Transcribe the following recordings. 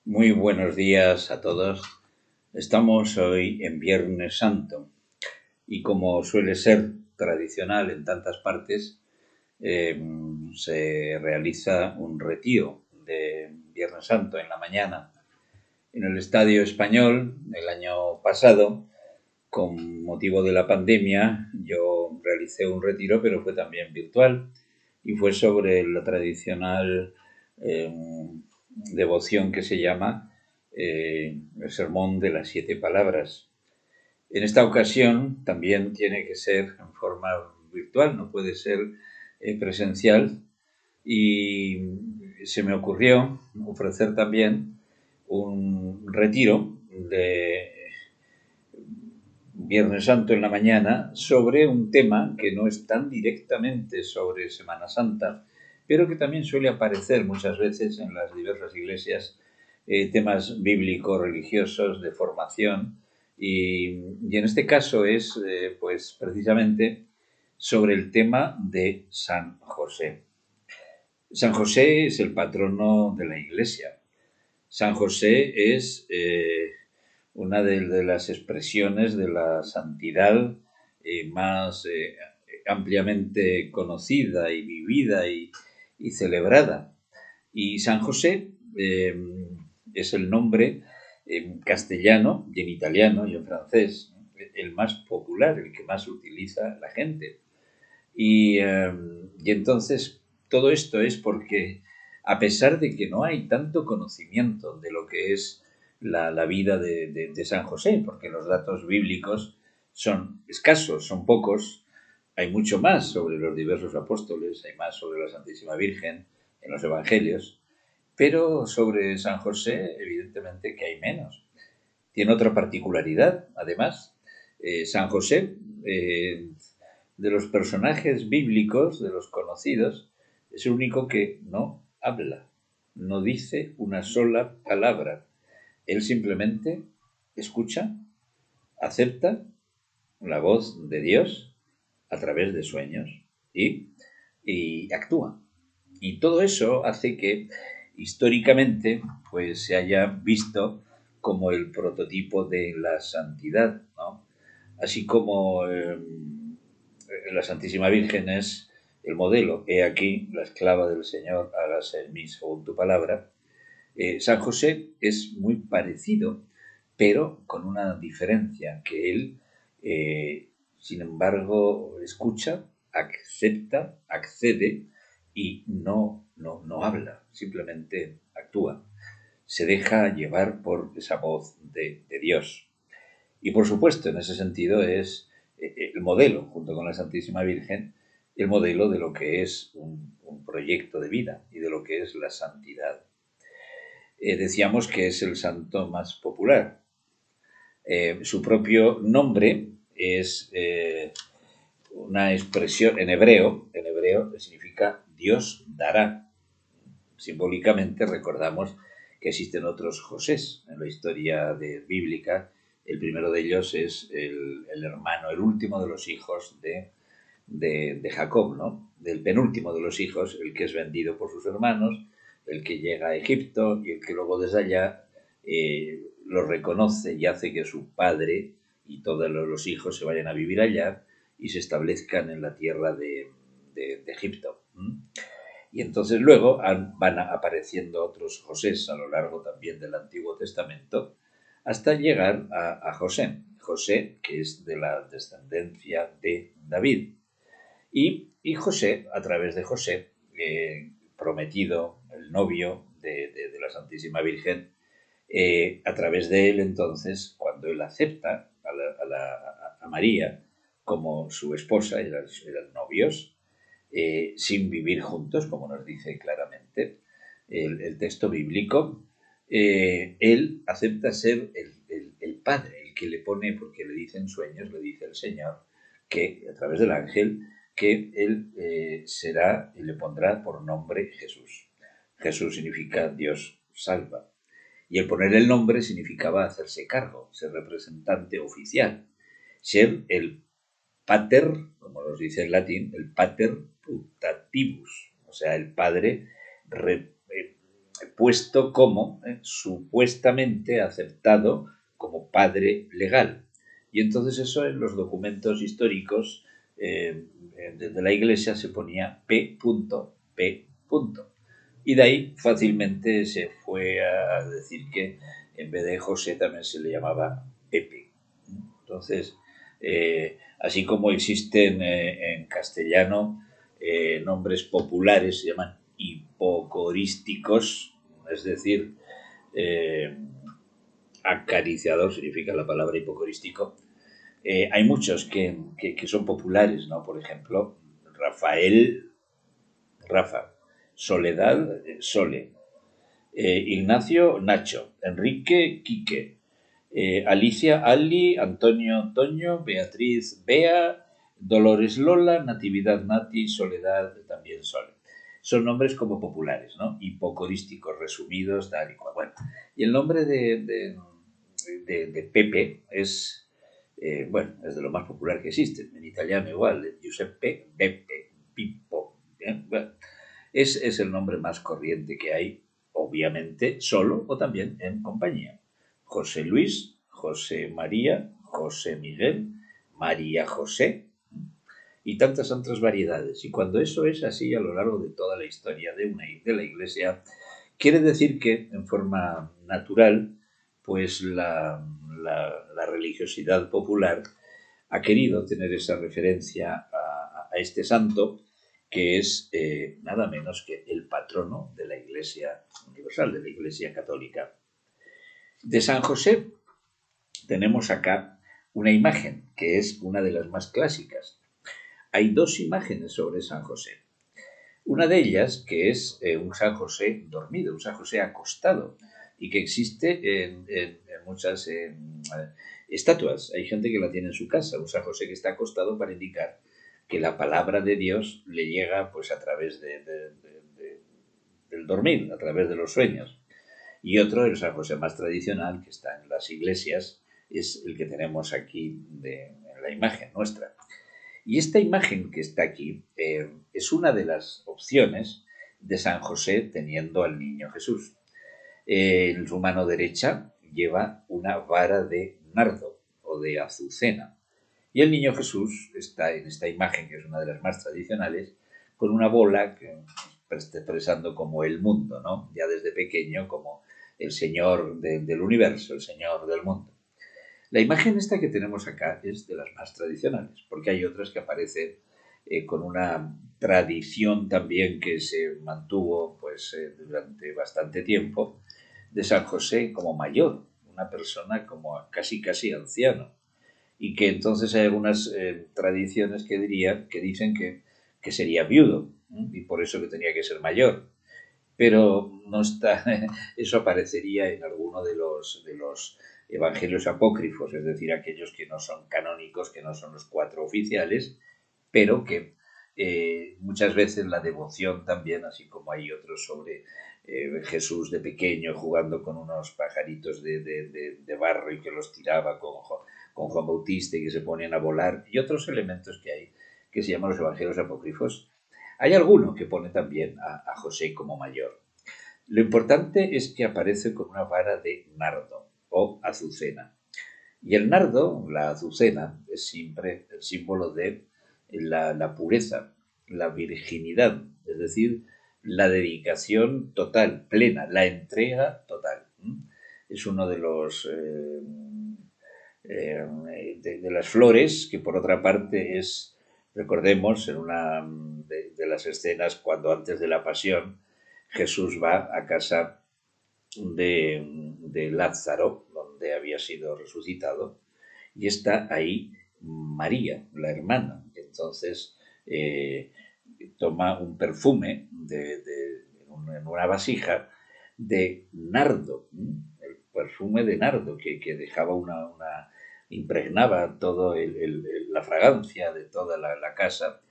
Muy buenos días a todos. Estamos hoy en Viernes Santo y como suele ser tradicional en tantas partes, se realiza un retiro de Viernes Santo en la mañana. En el Estadio Español, el año pasado, con motivo de la pandemia, yo realicé un retiro, pero fue también virtual y fue sobre la tradicional eh, devoción que se llama el Sermón de las Siete Palabras. En esta ocasión también tiene que ser en forma virtual, no puede ser presencial, y se me ocurrió ofrecer también un retiro de Viernes Santo en la mañana sobre un tema que no es tan directamente sobre Semana Santa, pero que también suele aparecer muchas veces en las diversas iglesias, temas bíblicos, religiosos, de formación, y en este caso es pues precisamente sobre el tema de San José. San José es el patrono de la iglesia. San José es una de las expresiones de la santidad más ampliamente conocida y vivida y celebrada. Y San José es el nombre en castellano y en italiano y en francés el más popular, el que más utiliza la gente. Y entonces todo esto es porque, a pesar de que no hay tanto conocimiento de lo que es la vida de San José, porque los datos bíblicos son escasos, son pocos, hay mucho más sobre los diversos apóstoles, hay más sobre la Santísima Virgen en los Evangelios, pero sobre San José, evidentemente que hay menos. Tiene otra particularidad, además. San José, de los personajes bíblicos, de los conocidos, es el único que no habla, no dice una sola palabra. Él simplemente escucha, acepta la voz de Dios a través de sueños y, y actúa. Y todo eso hace que históricamente pues se haya visto como el prototipo de la santidad, ¿no? Así como la Santísima Virgen es el modelo, he aquí la esclava del Señor, hágase en mí según tu palabra. San José es muy parecido, pero con una diferencia, que él, sin embargo, escucha, acepta, accede y no habla, simplemente actúa. Se deja llevar por esa voz de Dios. Y por supuesto, en ese sentido es el modelo, junto con la Santísima Virgen, el modelo de lo que es un proyecto de vida y de lo que es la santidad. Decíamos que es el santo más popular. Su propio nombre es una expresión en hebreo significa Dios dará. Simbólicamente recordamos que existen otros Josés en la historia bíblica. El primero de ellos es el hermano, el último de los hijos de Jacob, ¿no? Del penúltimo de los hijos, el que es vendido por sus hermanos, el que llega a Egipto y el que luego desde allá lo reconoce y hace que su padre y todos los hijos se vayan a vivir allá y se establezcan en la tierra de Egipto. Y entonces luego van apareciendo otros Josés a lo largo también del Antiguo Testamento hasta llegar a José. José, que es de la descendencia de David. Y José, a través de José, prometido, el novio de la Santísima Virgen, a través de él entonces, cuando él acepta a María como su esposa, eran novios, sin vivir juntos, como nos dice claramente el texto bíblico, él acepta ser el padre, el que le pone, porque le dicen sueños, le dice el Señor, que a través del ángel, que él será y le pondrá por nombre Jesús. Jesús significa Dios salva. Y el poner el nombre significaba hacerse cargo, ser representante oficial, ser el pater, como nos dice en latín, el pater putativus, o sea, el padre puesto como supuestamente aceptado como padre legal. Y entonces eso en los documentos históricos de la Iglesia se ponía P.P. Y de ahí fácilmente se fue a decir que en vez de José también se le llamaba Pepe. Entonces, así como existen en castellano nombres populares, se llaman hipocorísticos, es decir, acariciador significa la palabra hipocorístico. Hay muchos que son populares, ¿no? Por ejemplo, Rafael, Rafa, Soledad, Sole, Ignacio, Nacho, Enrique, Quique, Alicia, Ali, Antonio, Toño, Beatriz, Bea, Dolores, Lola, Natividad, Nati, Soledad, también Sole. Son nombres como populares, ¿no? Hipocorísticos, resumidos, tal y cual. Bueno, y el nombre de Pepe es, bueno, es de lo más popular que existe. En italiano igual, Giuseppe, Beppe, Pippo. Bueno, es el nombre más corriente que hay, obviamente, solo o también en compañía. José Luis, José María, José Miguel, María José y tantas otras variedades. Y cuando eso es así a lo largo de toda la historia de la Iglesia, quiere decir que en forma natural, pues la religiosidad popular ha querido tener esa referencia a este santo que es nada menos que el patrono de la Iglesia Universal, de la Iglesia Católica. De San José tenemos acá una imagen que es una de las más clásicas. Hay dos imágenes sobre San José. Una de ellas que es un San José dormido, un San José acostado y que existe en muchas estatuas. Hay gente que la tiene en su casa, un San José que está acostado para indicar que la palabra de Dios le llega pues a través del dormir, a través de los sueños. Y otro, el San José más tradicional, que está en las iglesias, es el que tenemos aquí en la imagen nuestra. Y esta imagen que está aquí es una de las opciones de San José teniendo al niño Jesús. En su mano derecha lleva una vara de nardo o de azucena. Y el niño Jesús está en esta imagen, que es una de las más tradicionales, con una bola que está expresando como el mundo, ¿no? Ya desde pequeño como el Señor del universo, el Señor del mundo. La imagen esta que tenemos acá es de las más tradicionales, porque hay otras que aparecen con una tradición también que se mantuvo pues, durante bastante tiempo, de San José como mayor, una persona como casi anciano, y que entonces hay algunas tradiciones que dicen que sería viudo, y por eso que tenía que ser mayor. Pero no está, eso aparecería en alguno de los evangelios apócrifos, es decir, aquellos que no son canónicos, que no son los 4 oficiales, pero que muchas veces la devoción también, así como hay otros sobre Jesús de pequeño jugando con unos pajaritos de barro y que los tiraba con Juan Bautista y que se ponían a volar, y otros elementos que hay que se llaman los evangelios apócrifos. Hay alguno que pone también a José como mayor. Lo importante es que aparece con una vara de nardo o azucena. Y el nardo, la azucena, es siempre el símbolo de la pureza, la virginidad, es decir, la dedicación total, plena, la entrega total. Es uno de los de las flores que por otra parte es, recordemos, en una de las escenas cuando antes de la pasión Jesús va a casa de Lázaro, donde había sido resucitado, y está ahí María, la hermana. Entonces toma un perfume en una vasija de nardo, el perfume de nardo que dejaba impregnaba todo la fragancia de toda la casa,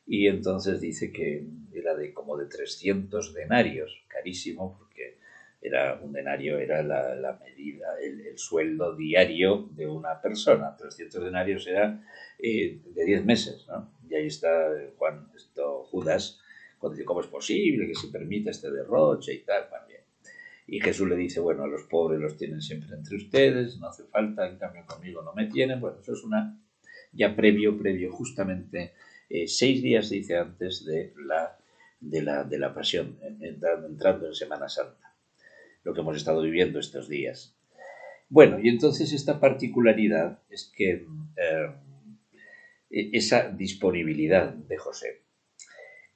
y entonces dice que era como de 300 denarios, carísimo, porque era un denario, era la medida, el sueldo diario de una persona. 300 denarios era de 10 meses, ¿no? Y ahí está Judas, cuando dice, ¿cómo es posible que se permita este derroche y tal? También. Y Jesús le dice, bueno, a los pobres los tienen siempre entre ustedes, no hace falta, en cambio conmigo no me tienen. Bueno, eso es una ya previo, justamente 6 días, dice, antes de la pasión, entrando en Semana Santa, lo que hemos estado viviendo estos días. Bueno, y entonces esta particularidad es que esa disponibilidad de José.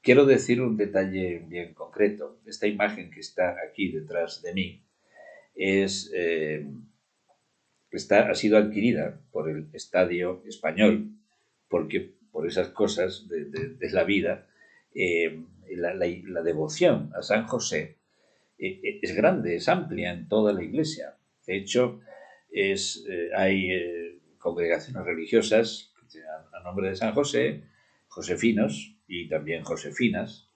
Quiero decir un detalle bien concreto. Esta imagen que está aquí detrás de mí ha sido adquirida por el Estadio Español, porque por esas cosas de la vida, la devoción a San José es grande, es amplia en toda la Iglesia. De hecho, hay congregaciones religiosas a nombre de San José, josefinos y también josefinas,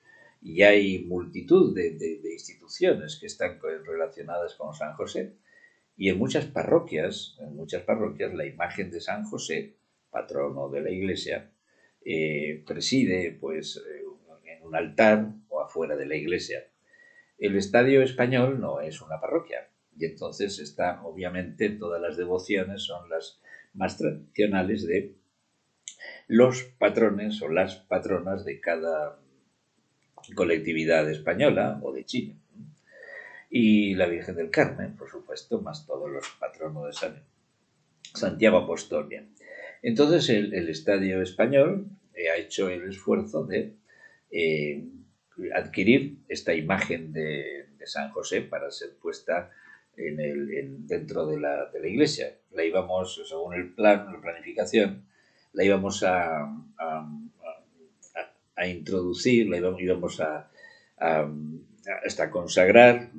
y hay multitud de instituciones que están relacionadas con San José. Y en muchas parroquias, la imagen de San José, patrono de la Iglesia, preside en un altar o afuera de la iglesia. El Estadio Español no es una parroquia, y entonces obviamente, todas las devociones son las más tradicionales de los patrones o las patronas de cada colectividad española o de Chile. Y la Virgen del Carmen, por supuesto, más todos los patronos de Santiago Apostolia. Entonces el Estadio Español ha hecho el esfuerzo de adquirir esta imagen de San José para ser puesta dentro de la iglesia. La íbamos, según el plan, la planificación, la íbamos a introducir, la íbamos hasta consagrar,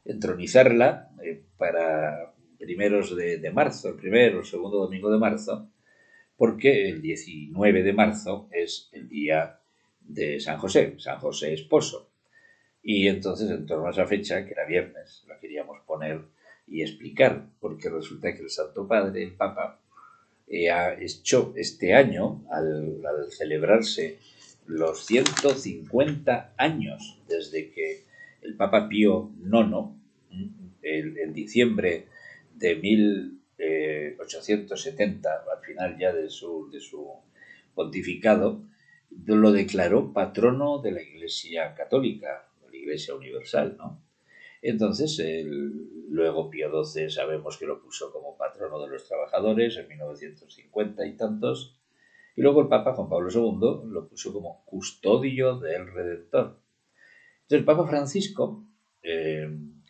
entronizarla para primeros de marzo, el primero o segundo domingo de marzo, porque el 19 de marzo es el día de San José esposo. Y entonces, en torno a esa fecha, que era viernes, la queríamos poner y explicar, porque resulta que el Santo Padre, el Papa, ha hecho este año, al celebrarse los 150 años desde que el Papa Pío IX, en diciembre de 1870, al final ya de su pontificado, lo declaró patrono de la Iglesia Católica, la Iglesia Universal, ¿no? Entonces, luego Pío XII sabemos que lo puso como patrono de los trabajadores en 1950 y tantos, y luego el Papa Juan Pablo II lo puso como custodio del Redentor. Entonces, el Papa Francisco,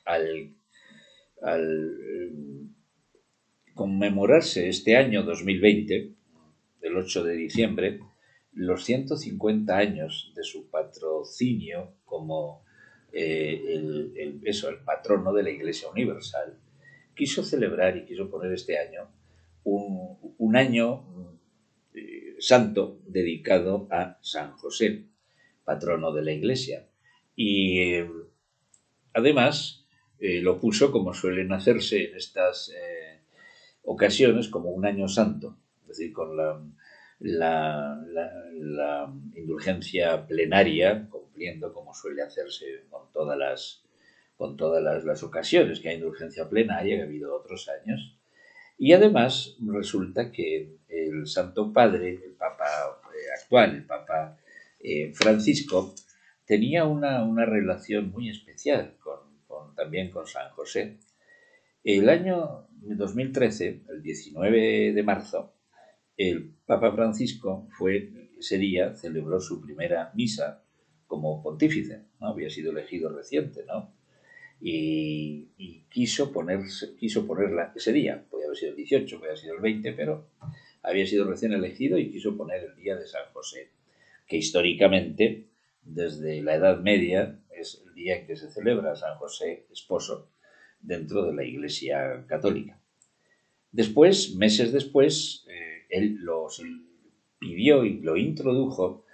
al conmemorarse este año 2020, el 8 de diciembre, los 150 años de su patrocinio como el patrono de la Iglesia Universal, quiso celebrar y quiso poner este año un año santo dedicado a San José, patrono de la Iglesia. Y además lo puso, como suelen hacerse en estas ocasiones, como un año santo, es decir, con la indulgencia plenaria, cumpliendo como suele hacerse con todas las ocasiones que hay indulgencia plenaria, que ha habido otros años. Y además resulta que el Santo Padre, el Papa actual, el Papa Francisco, tenía una relación muy especial también con San José. El año 2013, el 19 de marzo, el Papa Francisco ese día celebró su primera misa como pontífice, ¿no? Había sido elegido reciente, ¿no? Y quiso ponerla ese día. Podía haber sido el 18, podía haber sido el 20, pero había sido recién elegido y quiso poner el día de San José, que históricamente, desde la Edad Media, es el día en que se celebra San José esposo dentro de la Iglesia Católica. Después, meses después, él lo pidió y lo introdujo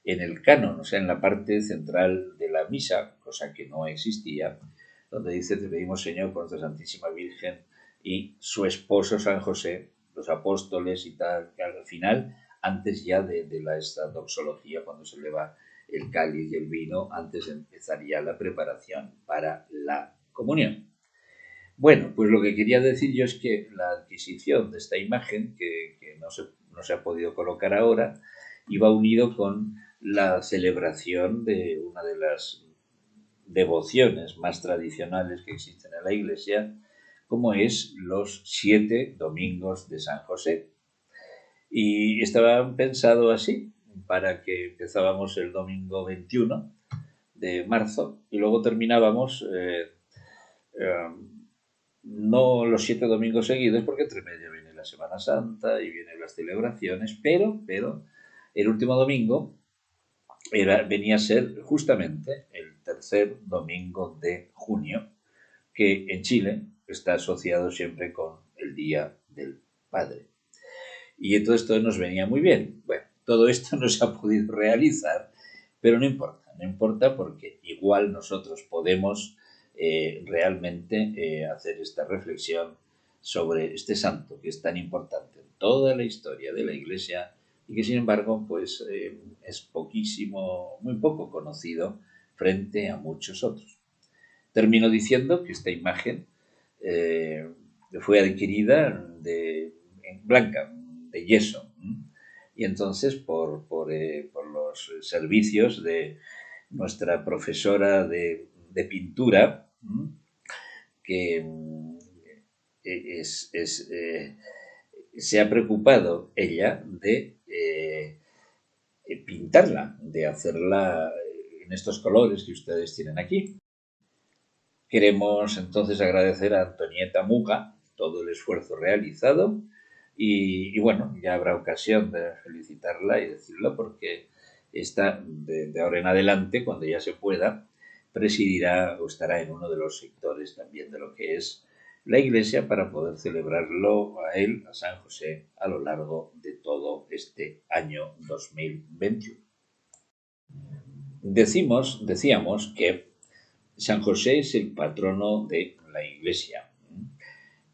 en el canon, o sea, en la parte central de la misa, cosa que no existía, donde dice: te pedimos, Señor, por nuestra Santísima Virgen y su esposo San José, los apóstoles y tal, que al final, antes ya de esta doxología, cuando se eleva el cáliz y el vino antes de empezar ya la preparación para la comunión. Bueno, pues lo que quería decir yo es que la adquisición de esta imagen, que no se ha podido colocar ahora, iba unido con la celebración de una de las devociones más tradicionales que existen en la Iglesia, como es los 7 domingos de San José. Y estaba pensado así, para que empezábamos el domingo 21 de marzo y luego terminábamos no los 7 domingos seguidos, porque entre medio viene la Semana Santa y vienen las celebraciones, pero el último domingo venía a ser justamente el tercer domingo de junio, que en Chile está asociado siempre con el Día del Padre. Y entonces todo nos venía muy bien. Bueno, todo esto no se ha podido realizar, pero no importa porque igual nosotros podemos realmente hacer esta reflexión sobre este santo que es tan importante en toda la historia de la Iglesia y que sin embargo pues es poquísimo, muy poco conocido frente a muchos otros. Termino diciendo que esta imagen fue adquirida en blanca, de yeso, y entonces por los servicios de nuestra profesora de pintura, que se ha preocupado ella de pintarla, de hacerla en estos colores que ustedes tienen aquí. Queremos entonces agradecer a Antonieta Muga todo el esfuerzo realizado y bueno, ya habrá ocasión de felicitarla y decirlo porque esta, de ahora en adelante, cuando ya se pueda, presidirá o estará en uno de los sectores también de lo que es la Iglesia para poder celebrarlo a él, a San José, a lo largo de todo este año 2021. Decíamos que San José es el patrono de la Iglesia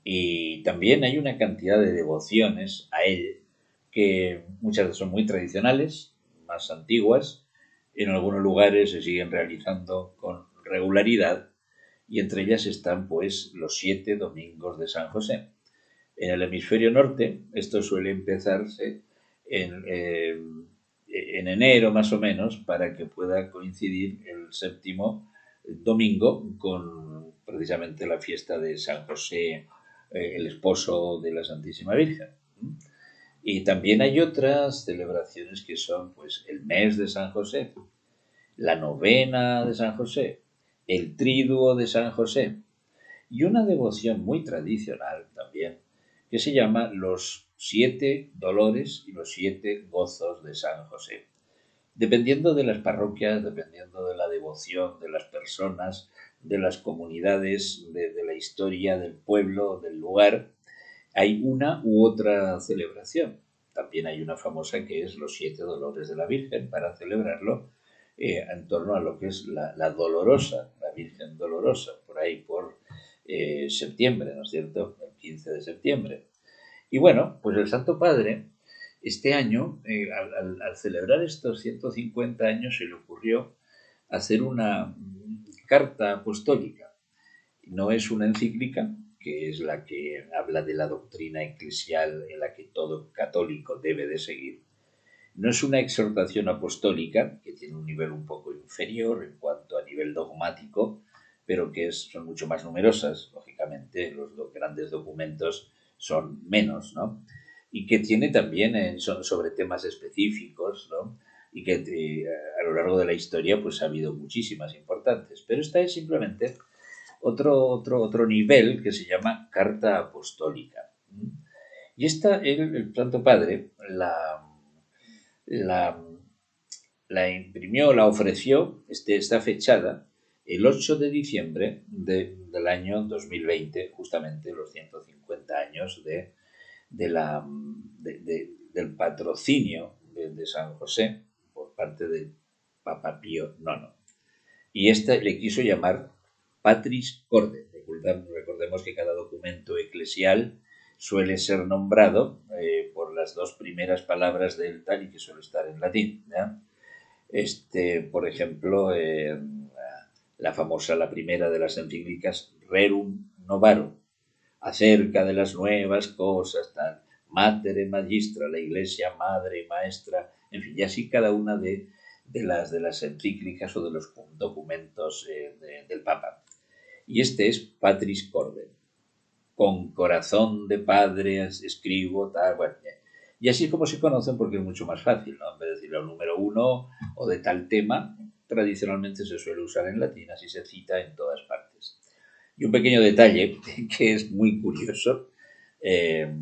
y también hay una cantidad de devociones a él que muchas son muy tradicionales, más antiguas, en algunos lugares se siguen realizando con regularidad y entre ellas están pues los 7 domingos de San José. En el hemisferio norte esto suele empezarse en enero más o menos para que pueda coincidir el séptimo domingo con precisamente la fiesta de San José, el esposo de la Santísima Virgen. Y también hay otras celebraciones que son pues el mes de San José, la novena de San José, el triduo de San José y una devoción muy tradicional también que se llama los 7 dolores y los 7 gozos de San José. Dependiendo de las parroquias, dependiendo de la devoción de las personas, de las comunidades, de la historia del pueblo, del lugar, hay una u otra celebración. También hay una famosa que es los 7 dolores de la Virgen para celebrarlo en torno a lo que es la Dolorosa, la Virgen Dolorosa, por ahí por septiembre, ¿no es cierto? El 15 de septiembre. Y bueno, pues el Santo Padre, este año, al celebrar estos 150 años, se le ocurrió hacer una carta apostólica. No es una encíclica, que es la que habla de la doctrina eclesial en la que todo católico debe de seguir. No es una exhortación apostólica, que tiene un nivel un poco inferior en cuanto a nivel dogmático, pero que son mucho más numerosas, lógicamente, los grandes documentos son menos, ¿no? Y que tiene también son sobre temas específicos, ¿no? Y que a lo largo de la historia pues ha habido muchísimas importantes, pero esta es simplemente otro nivel que se llama carta apostólica. Y esta, el Santo Padre la imprimió, la ofreció, está fechada el 8 de diciembre del año 2020, justamente los 150 años del patrocinio de San José por parte del Papa Pío IX. Y esta le quiso llamar Patris Corde. Recordemos que cada documento eclesial suele ser nombrado por las dos primeras palabras del tal y que suele estar en latín, ¿ya? Por ejemplo, la famosa, la primera de las encíclicas, Rerum Novarum, acerca de las nuevas cosas, tal, Mater Magistra, la Iglesia madre y maestra, en fin, y así cada una de las encíclicas o de los documentos del Papa. Y este es Patris Corde, con corazón de padre escribo, tal, bueno, y así es como se conocen porque es mucho más fácil, ¿no? En vez de decir el número uno o de tal tema, tradicionalmente se suele usar en latín, así se cita en todas partes. Y un pequeño detalle que es muy curioso, eh,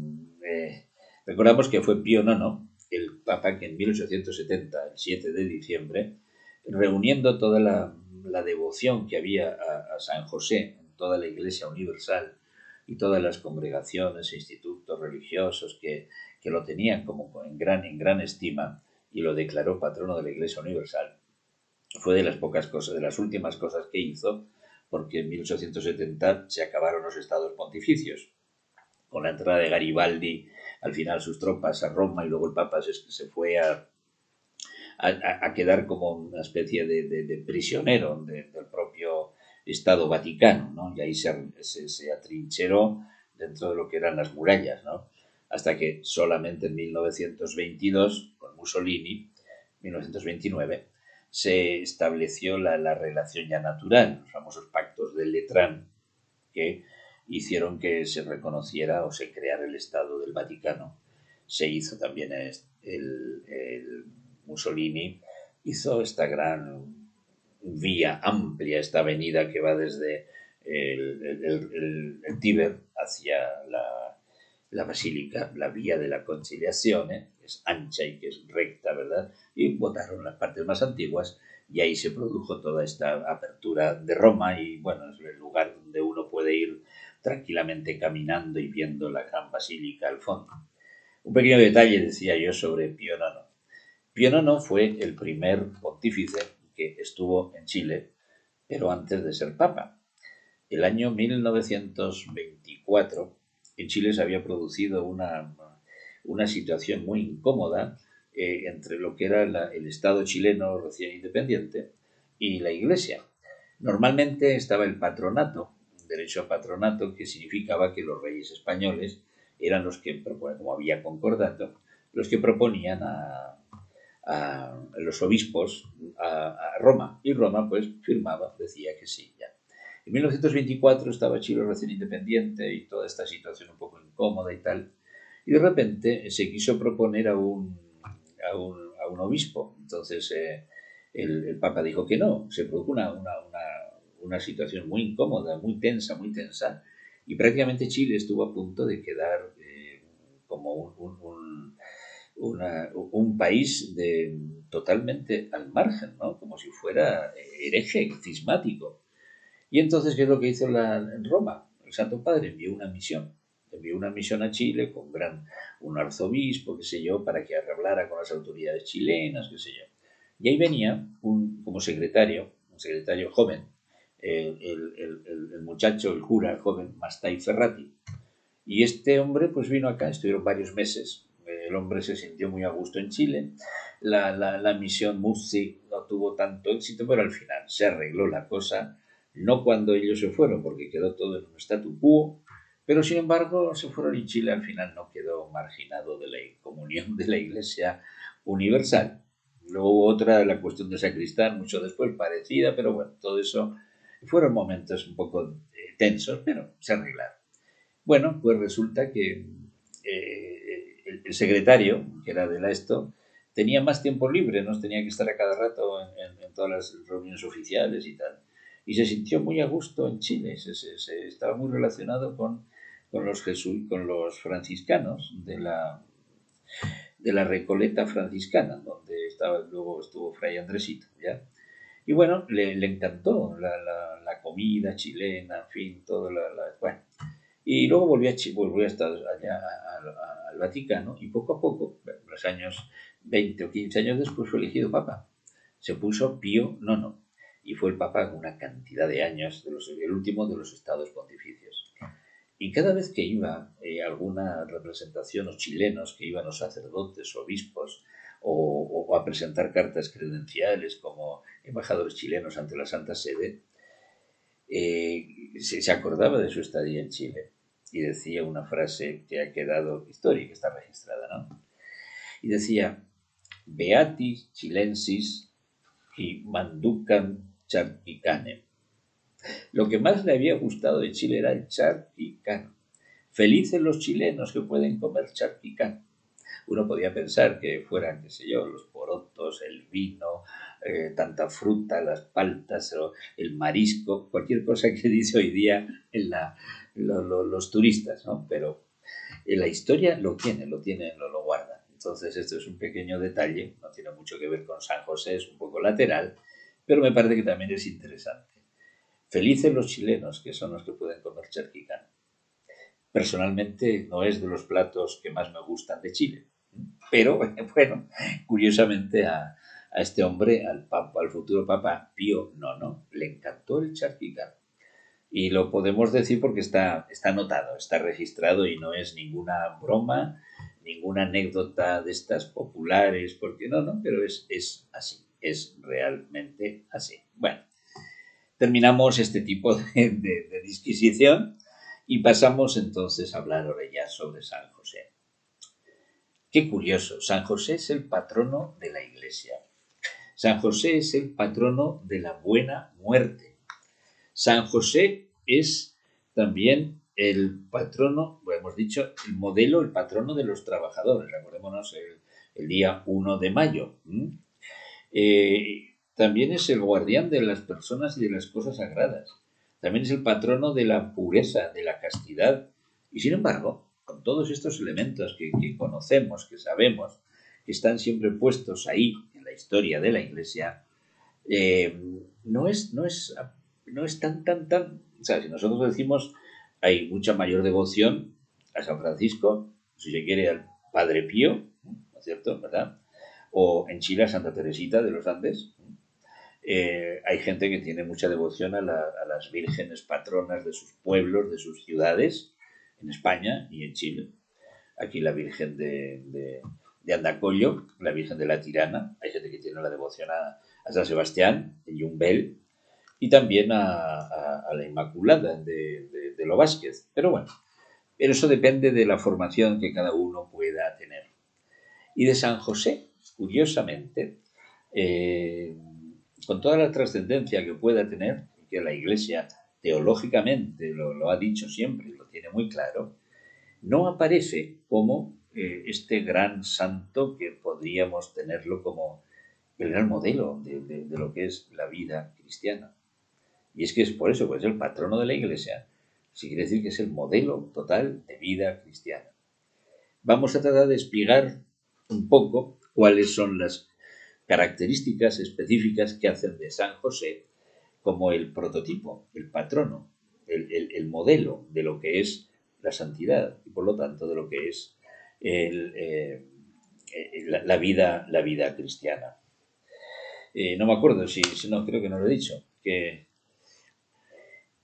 eh, recordamos que fue Pío IX, el Papa, que en 1870, el 7 de diciembre, reuniendo toda la devoción que había a San José en toda la Iglesia Universal y todas las congregaciones e institutos religiosos que lo tenían como en gran estima y lo declaró patrono de la Iglesia Universal, fue de las pocas cosas, de las últimas cosas que hizo, porque en 1870 se acabaron los estados pontificios. Con la entrada de Garibaldi, al final sus tropas a Roma y luego el Papa se fue a quedar como una especie de prisionero del propio Estado Vaticano, ¿no? Y ahí se atrincheró dentro de lo que eran las murallas, ¿no? Hasta que solamente en 1922, con Mussolini, 1929, se estableció la relación ya natural, los famosos pactos de Letrán, que hicieron que se reconociera o se creara el Estado del Vaticano. Se hizo también el Mussolini, hizo esta gran vía amplia, esta avenida que va desde el Tíber hacia la Basílica, la vía de la Conciliación, que es ancha y que es recta, ¿verdad? Y votaron las partes más antiguas y ahí se produjo toda esta apertura de Roma y, bueno, es el lugar donde uno puede ir tranquilamente caminando y viendo la gran basílica al fondo. Un pequeño detalle decía yo sobre Pío IX. Pío IX fue el primer pontífice que estuvo en Chile, pero antes de ser papa. El año 1924 en Chile se había producido una situación muy incómoda entre lo que era el Estado chileno recién independiente y la Iglesia. Normalmente estaba el patronato, derecho a patronato, que significaba que los reyes españoles eran los que, como había concordato, los que proponían a los obispos a Roma. Y Roma, pues, firmaba, decía que sí, ya. En 1924 estaba Chile recién independiente y toda esta situación un poco incómoda y tal. Y de repente se quiso proponer a un obispo. Entonces el Papa dijo que no. Se produjo una situación muy incómoda, muy tensa, muy tensa. Y prácticamente Chile estuvo a punto de quedar como un país totalmente al margen, ¿no? Como si fuera hereje, cismático. Y entonces, ¿qué es lo que hizo en Roma? El Santo Padre envió una misión a Chile con un arzobispo, qué sé yo, para que hablara con las autoridades chilenas, qué sé yo. Y ahí venía como secretario, un secretario joven, el muchacho, el cura, el joven Mastai Ferrati. Y este hombre pues vino acá, estuvieron varios meses. El hombre se sintió muy a gusto en Chile. La misión Muzzi no tuvo tanto éxito, pero al final se arregló la cosa. No cuando ellos se fueron, porque quedó todo en un statu quo, pero sin embargo se fueron y Chile al final no quedó marginado de la comunión de la Iglesia Universal. Luego hubo otra, la cuestión de Sacristán, mucho después, parecida, pero bueno, todo eso fueron momentos un poco tensos, pero se arreglaron. Bueno, pues resulta que el secretario, que era de la esto, tenía más tiempo libre, no tenía que estar a cada rato en todas las reuniones oficiales y tal. Y se sintió muy a gusto en Chile, se estaba muy relacionado con los franciscanos de la Recoleta franciscana, donde luego estuvo Fray Andresito, ¿ya? Y bueno, le encantó la comida chilena, en fin, todo bueno. Y luego volvió a estar allá al Vaticano y poco a poco, los años 20 o 15 años después, fue elegido papa. Se puso Pío IX y fue el papa con una cantidad de años, el último de los estados pontificios. Y cada vez que iba alguna representación, o chilenos que iban, los sacerdotes, obispos o a presentar cartas credenciales como embajadores chilenos ante la Santa Sede, se acordaba de su estadía en Chile y decía una frase que ha quedado histórica, está registrada, ¿no? Y decía, Beatis chilensis y manducan charquicanem. Lo que más le había gustado de Chile era el charquicán. Felices los chilenos que pueden comer charquicán. Uno podía pensar que fueran, qué sé yo, los porotos, el vino, tanta fruta, las paltas, el marisco, cualquier cosa que dice hoy día los turistas, ¿no? Pero en la historia lo guardan. Entonces, esto es un pequeño detalle, no tiene mucho que ver con San José, es un poco lateral, pero me parece que también es interesante. Felices los chilenos, que son los que pueden comer charquicán. Personalmente no es de los platos que más me gustan de Chile, pero bueno, curiosamente a este hombre, al futuro Papa Pío IX, le encantó el charquicán. Y lo podemos decir porque está anotado, está registrado y no es ninguna broma, ninguna anécdota de estas populares, porque no, pero es así, es realmente así. Bueno, terminamos este tipo de disquisición y pasamos entonces a hablar ahora ya sobre San José. Qué curioso, San José es el patrono de la Iglesia. San José es el patrono de la buena muerte. San José es también el patrono, lo hemos dicho, el modelo, el patrono de los trabajadores. Recordémonos el día 1 de mayo. También es el guardián de las personas y de las cosas sagradas. También es el patrono de la pureza, de la castidad. Y sin embargo, con todos estos elementos que conocemos, que sabemos, que están siempre puestos ahí en la historia de la Iglesia, no es tan. O sea, si nosotros decimos hay mucha mayor devoción a San Francisco, si se quiere al Padre Pío, ¿no es cierto? ¿Verdad? O en Chile a Santa Teresita de los Andes. Hay gente que tiene mucha devoción a las vírgenes patronas de sus pueblos, de sus ciudades, en España y en Chile. Aquí la Virgen de Andacollo, la Virgen de la Tirana. Hay gente que tiene la devoción a San Sebastián, en Yumbel, y también a la Inmaculada de Lo Vázquez. Pero bueno, eso depende de la formación que cada uno pueda tener. Y de San José, curiosamente, con toda la trascendencia que pueda tener, que la Iglesia teológicamente lo ha dicho siempre y lo tiene muy claro, no aparece como este gran santo que podríamos tenerlo como el gran modelo de lo que es la vida cristiana. Y es que es por eso, pues el patrono de la Iglesia, sí quiere decir que es el modelo total de vida cristiana. Vamos a tratar de explicar un poco cuáles son las características específicas que hacen de San José como el prototipo, el patrono, el modelo de lo que es la santidad y por lo tanto de lo que es la vida cristiana. No me acuerdo si no, creo que no lo he dicho, que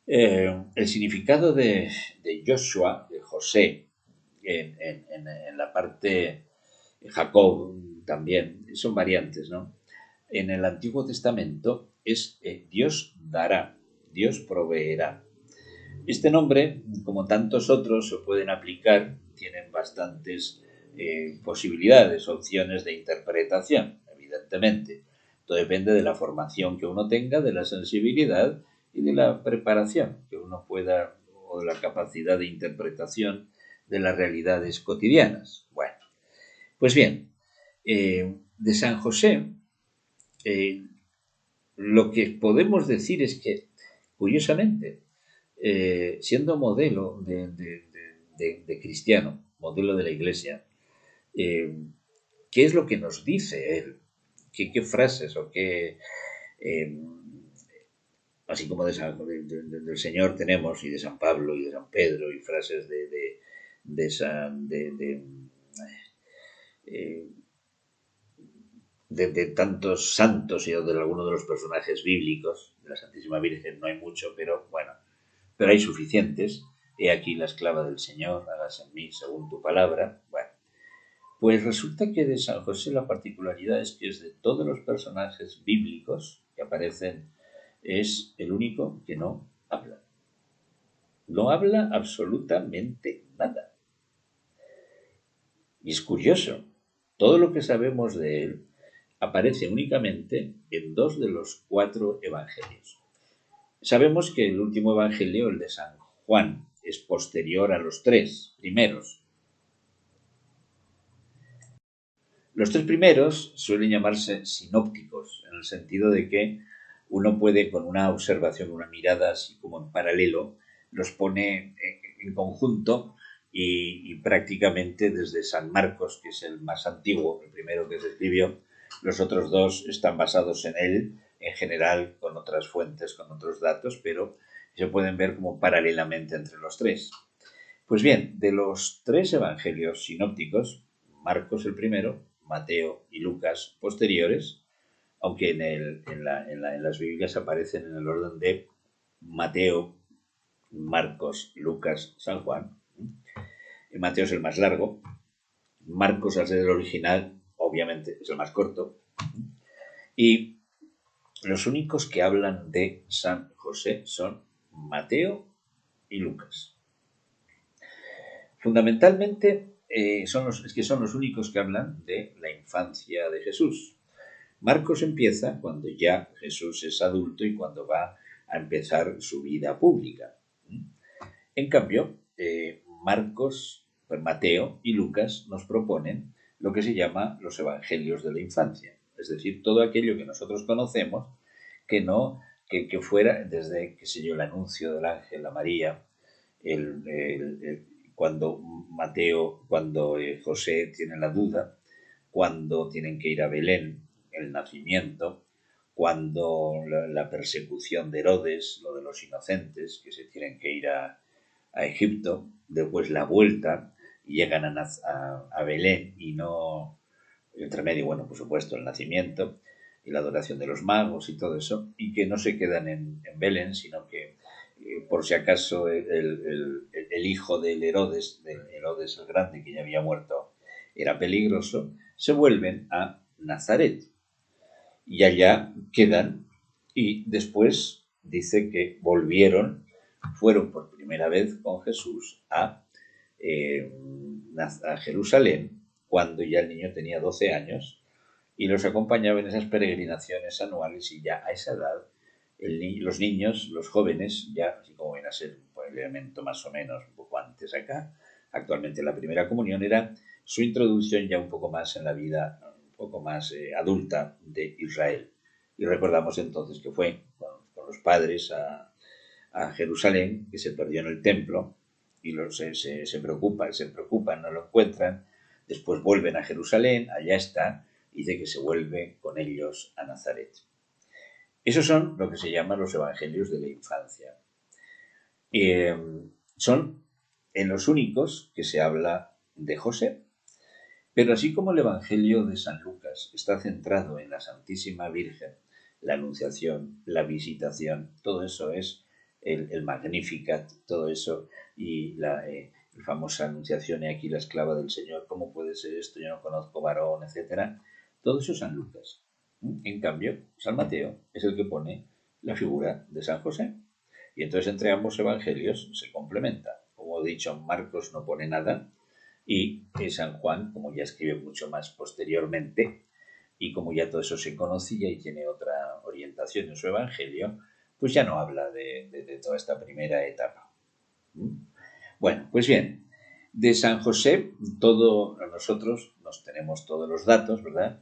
el significado de Joshua, de José, en la parte Jacob también, son variantes, ¿no? En el Antiguo Testamento es Dios dará, Dios proveerá. Este nombre, como tantos otros, se pueden aplicar, tienen bastantes posibilidades, opciones de interpretación, evidentemente. Todo depende de la formación que uno tenga, de la sensibilidad y de la preparación que uno pueda, o de la capacidad de interpretación de las realidades cotidianas. Bueno, pues bien, de San José, lo que podemos decir es que, curiosamente, siendo modelo de cristiano, modelo de la Iglesia, ¿qué es lo que nos dice él? ¿Qué frases o qué, así como del Señor tenemos y de San Pablo y de San Pedro y frases de tantos santos y de algunos de los personajes bíblicos? De la Santísima Virgen no hay mucho, pero bueno, pero hay suficientes. He aquí la esclava del Señor, hágase en mí según tu palabra. Bueno, Pues resulta que de San José la particularidad es que es de todos los personajes bíblicos que aparecen, es el único que no habla. No habla absolutamente nada. Y es curioso, todo lo que sabemos de él aparece únicamente en 2 de los 4 evangelios. Sabemos que el último evangelio, el de San Juan, es posterior a los 3 primeros. Los 3 primeros suelen llamarse sinópticos, en el sentido de que uno puede, con una observación, una mirada así como en paralelo, los pone en conjunto y prácticamente desde San Marcos, que es el más antiguo, el primero que se escribió, los otros 2 están basados en él, en general con otras fuentes, con otros datos, pero se pueden ver como paralelamente entre los 3. Pues bien, de los 3 evangelios sinópticos, Marcos el primero, Mateo y Lucas posteriores, aunque en las Biblias aparecen en el orden de Mateo, Marcos, Lucas, San Juan. Mateo es el más largo, Marcos, al ser el original, obviamente es el más corto, y los únicos que hablan de San José son Mateo y Lucas. Fundamentalmente son los únicos que hablan de la infancia de Jesús. Marcos empieza cuando ya Jesús es adulto y cuando va a empezar su vida pública. En cambio, Mateo y Lucas nos proponen lo que se llama los evangelios de la infancia, es decir, todo aquello que nosotros conocemos que fuera desde, qué sé yo, el anuncio del ángel a María, cuando José tiene la duda, cuando tienen que ir a Belén, el nacimiento, cuando la persecución de Herodes, lo de los inocentes, que se tienen que ir a Egipto, después la vuelta, y llegan a Belén y no, entre medio, bueno, por supuesto, el nacimiento y la adoración de los magos y todo eso, y que no se quedan en Belén, sino que por si acaso el hijo del Herodes el Grande, que ya había muerto, era peligroso, se vuelven a Nazaret. Y allá quedan y después dice que fueron por primera vez con Jesús a Jerusalén cuando ya el niño tenía 12 años y los acompañaba en esas peregrinaciones anuales y ya a esa edad los niños, los jóvenes, ya así como viene a ser el elemento más o menos un poco antes acá, actualmente la primera comunión era su introducción ya un poco más en la vida, un poco más adulta de Israel. Y recordamos entonces que fue con los padres a Jerusalén, que se perdió en el templo, y se preocupan, no lo encuentran, después vuelven a Jerusalén, allá está, y dice que se vuelve con ellos a Nazaret. Esos son lo que se llaman los evangelios de la infancia. Son en los únicos que se habla de José, pero así como el evangelio de San Lucas está centrado en la Santísima Virgen, la Anunciación, la Visitación, todo eso es el Magnificat, todo eso, y la famosa Anunciación, y aquí la esclava del Señor, ¿cómo puede ser esto? Yo no conozco varón, etcétera. Todo eso es San Lucas. En cambio, San Mateo es el que pone la figura de San José. Y entonces entre ambos evangelios se complementa. Como he dicho, Marcos no pone nada y San Juan, como ya escribe mucho más posteriormente y como ya todo eso se conocía y tiene otra orientación en su evangelio, pues ya no habla de toda esta primera etapa. Bueno, pues bien, de San José, nosotros nos tenemos todos los datos, ¿verdad?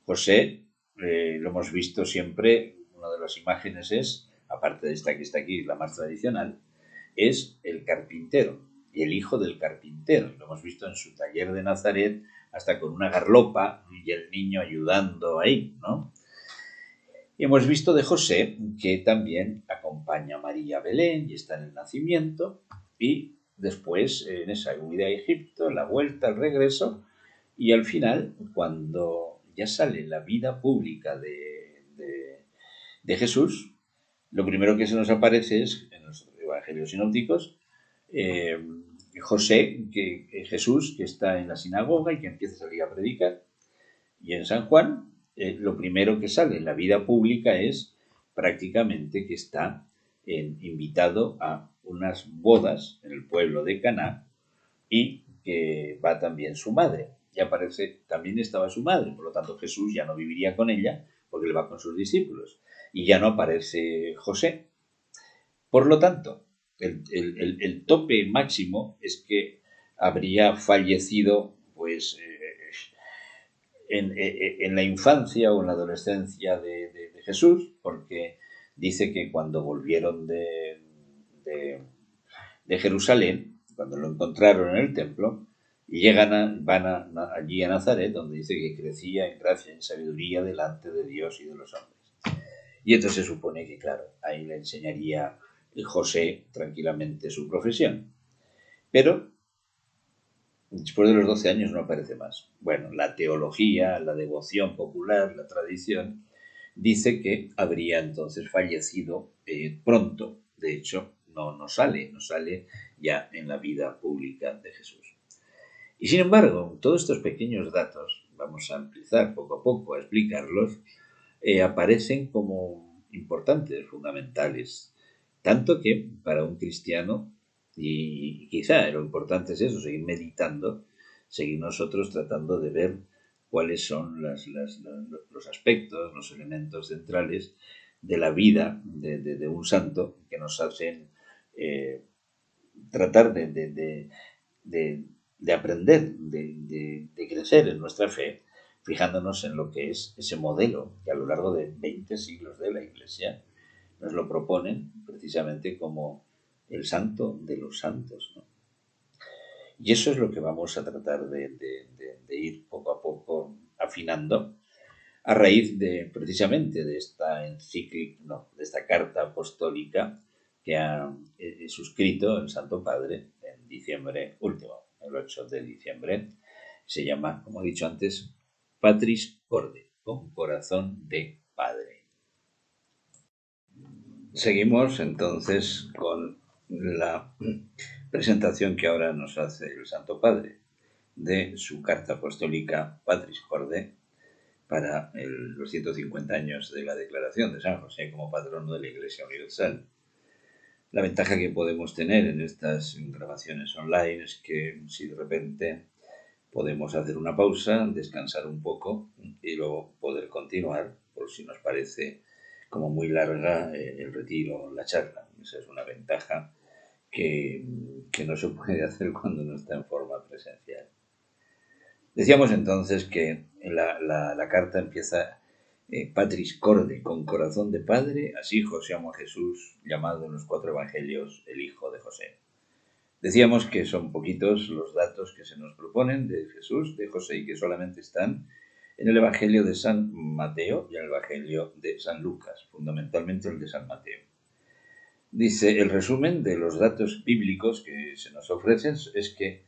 José, lo hemos visto siempre, una de las imágenes es, aparte de esta que está aquí, la más tradicional, es el carpintero y el hijo del carpintero. Lo hemos visto en su taller de Nazaret, hasta con una garlopa y el niño ayudando ahí, ¿no? Y hemos visto de José que también acompaña a María a Belén y está en el nacimiento y después en esa huida a Egipto, la vuelta, el regreso y al final, cuando ya sale la vida pública de Jesús, lo primero que se nos aparece es, en los evangelios sinópticos, José, Jesús, que está en la sinagoga y que empieza a salir a predicar. Y en San Juan, lo primero que sale en la vida pública es prácticamente que está invitado a unas bodas en el pueblo de Caná y que va también su madre. Y aparece, también estaba su madre, por lo tanto Jesús ya no viviría con ella porque él va con sus discípulos. Y ya no aparece José. Por lo tanto, el tope máximo es que habría fallecido pues en la infancia o en la adolescencia de Jesús, porque dice que cuando volvieron de Jerusalén, cuando lo encontraron en el templo, y allí a Nazaret, donde dice que crecía en gracia y en sabiduría delante de Dios y de los hombres. Y entonces se supone que, claro, ahí le enseñaría José tranquilamente su profesión. Pero después de los 12 años no aparece más. Bueno, la teología, la devoción popular, la tradición, dice que habría entonces fallecido pronto. De hecho, no sale ya en la vida pública de Jesús. Y sin embargo, todos estos pequeños datos, vamos a empezar poco a poco a explicarlos, aparecen como importantes, fundamentales. Tanto que para un cristiano, y quizá lo importante es eso, seguir meditando, seguir nosotros tratando de ver cuáles son los aspectos, los elementos centrales de la vida de un santo que nos hacen tratar de aprender, de crecer en nuestra fe, fijándonos en lo que es ese modelo que a lo largo de 20 siglos de la Iglesia nos lo proponen precisamente como el santo de los santos, ¿no? Y eso es lo que vamos a tratar de ir poco a poco afinando a raíz precisamente de esta encíclica, no, de esta carta apostólica que ha suscrito el Santo Padre en diciembre último, el 8 de diciembre. Se llama, como he dicho antes, Patris Corde, con corazón de padre. Seguimos entonces con la presentación que ahora nos hace el Santo Padre de su carta apostólica Patris Corde para los 150 años de la declaración de San José como patrono de la Iglesia Universal. La ventaja que podemos tener en estas grabaciones online es que si de repente podemos hacer una pausa, descansar un poco y luego poder continuar por si nos parece como muy larga el retiro, la charla. Esa es una ventaja que no se puede hacer cuando no está en forma presencial. Decíamos entonces que la carta empieza Patris Corde, con corazón de padre, así José amó a Jesús, llamado en los 4 evangelios el hijo de José. Decíamos que son poquitos los datos que se nos proponen de Jesús, de José, y que solamente están en el evangelio de San Mateo y en el evangelio de San Lucas, fundamentalmente el de San Mateo. Dice, el resumen de los datos bíblicos que se nos ofrecen es que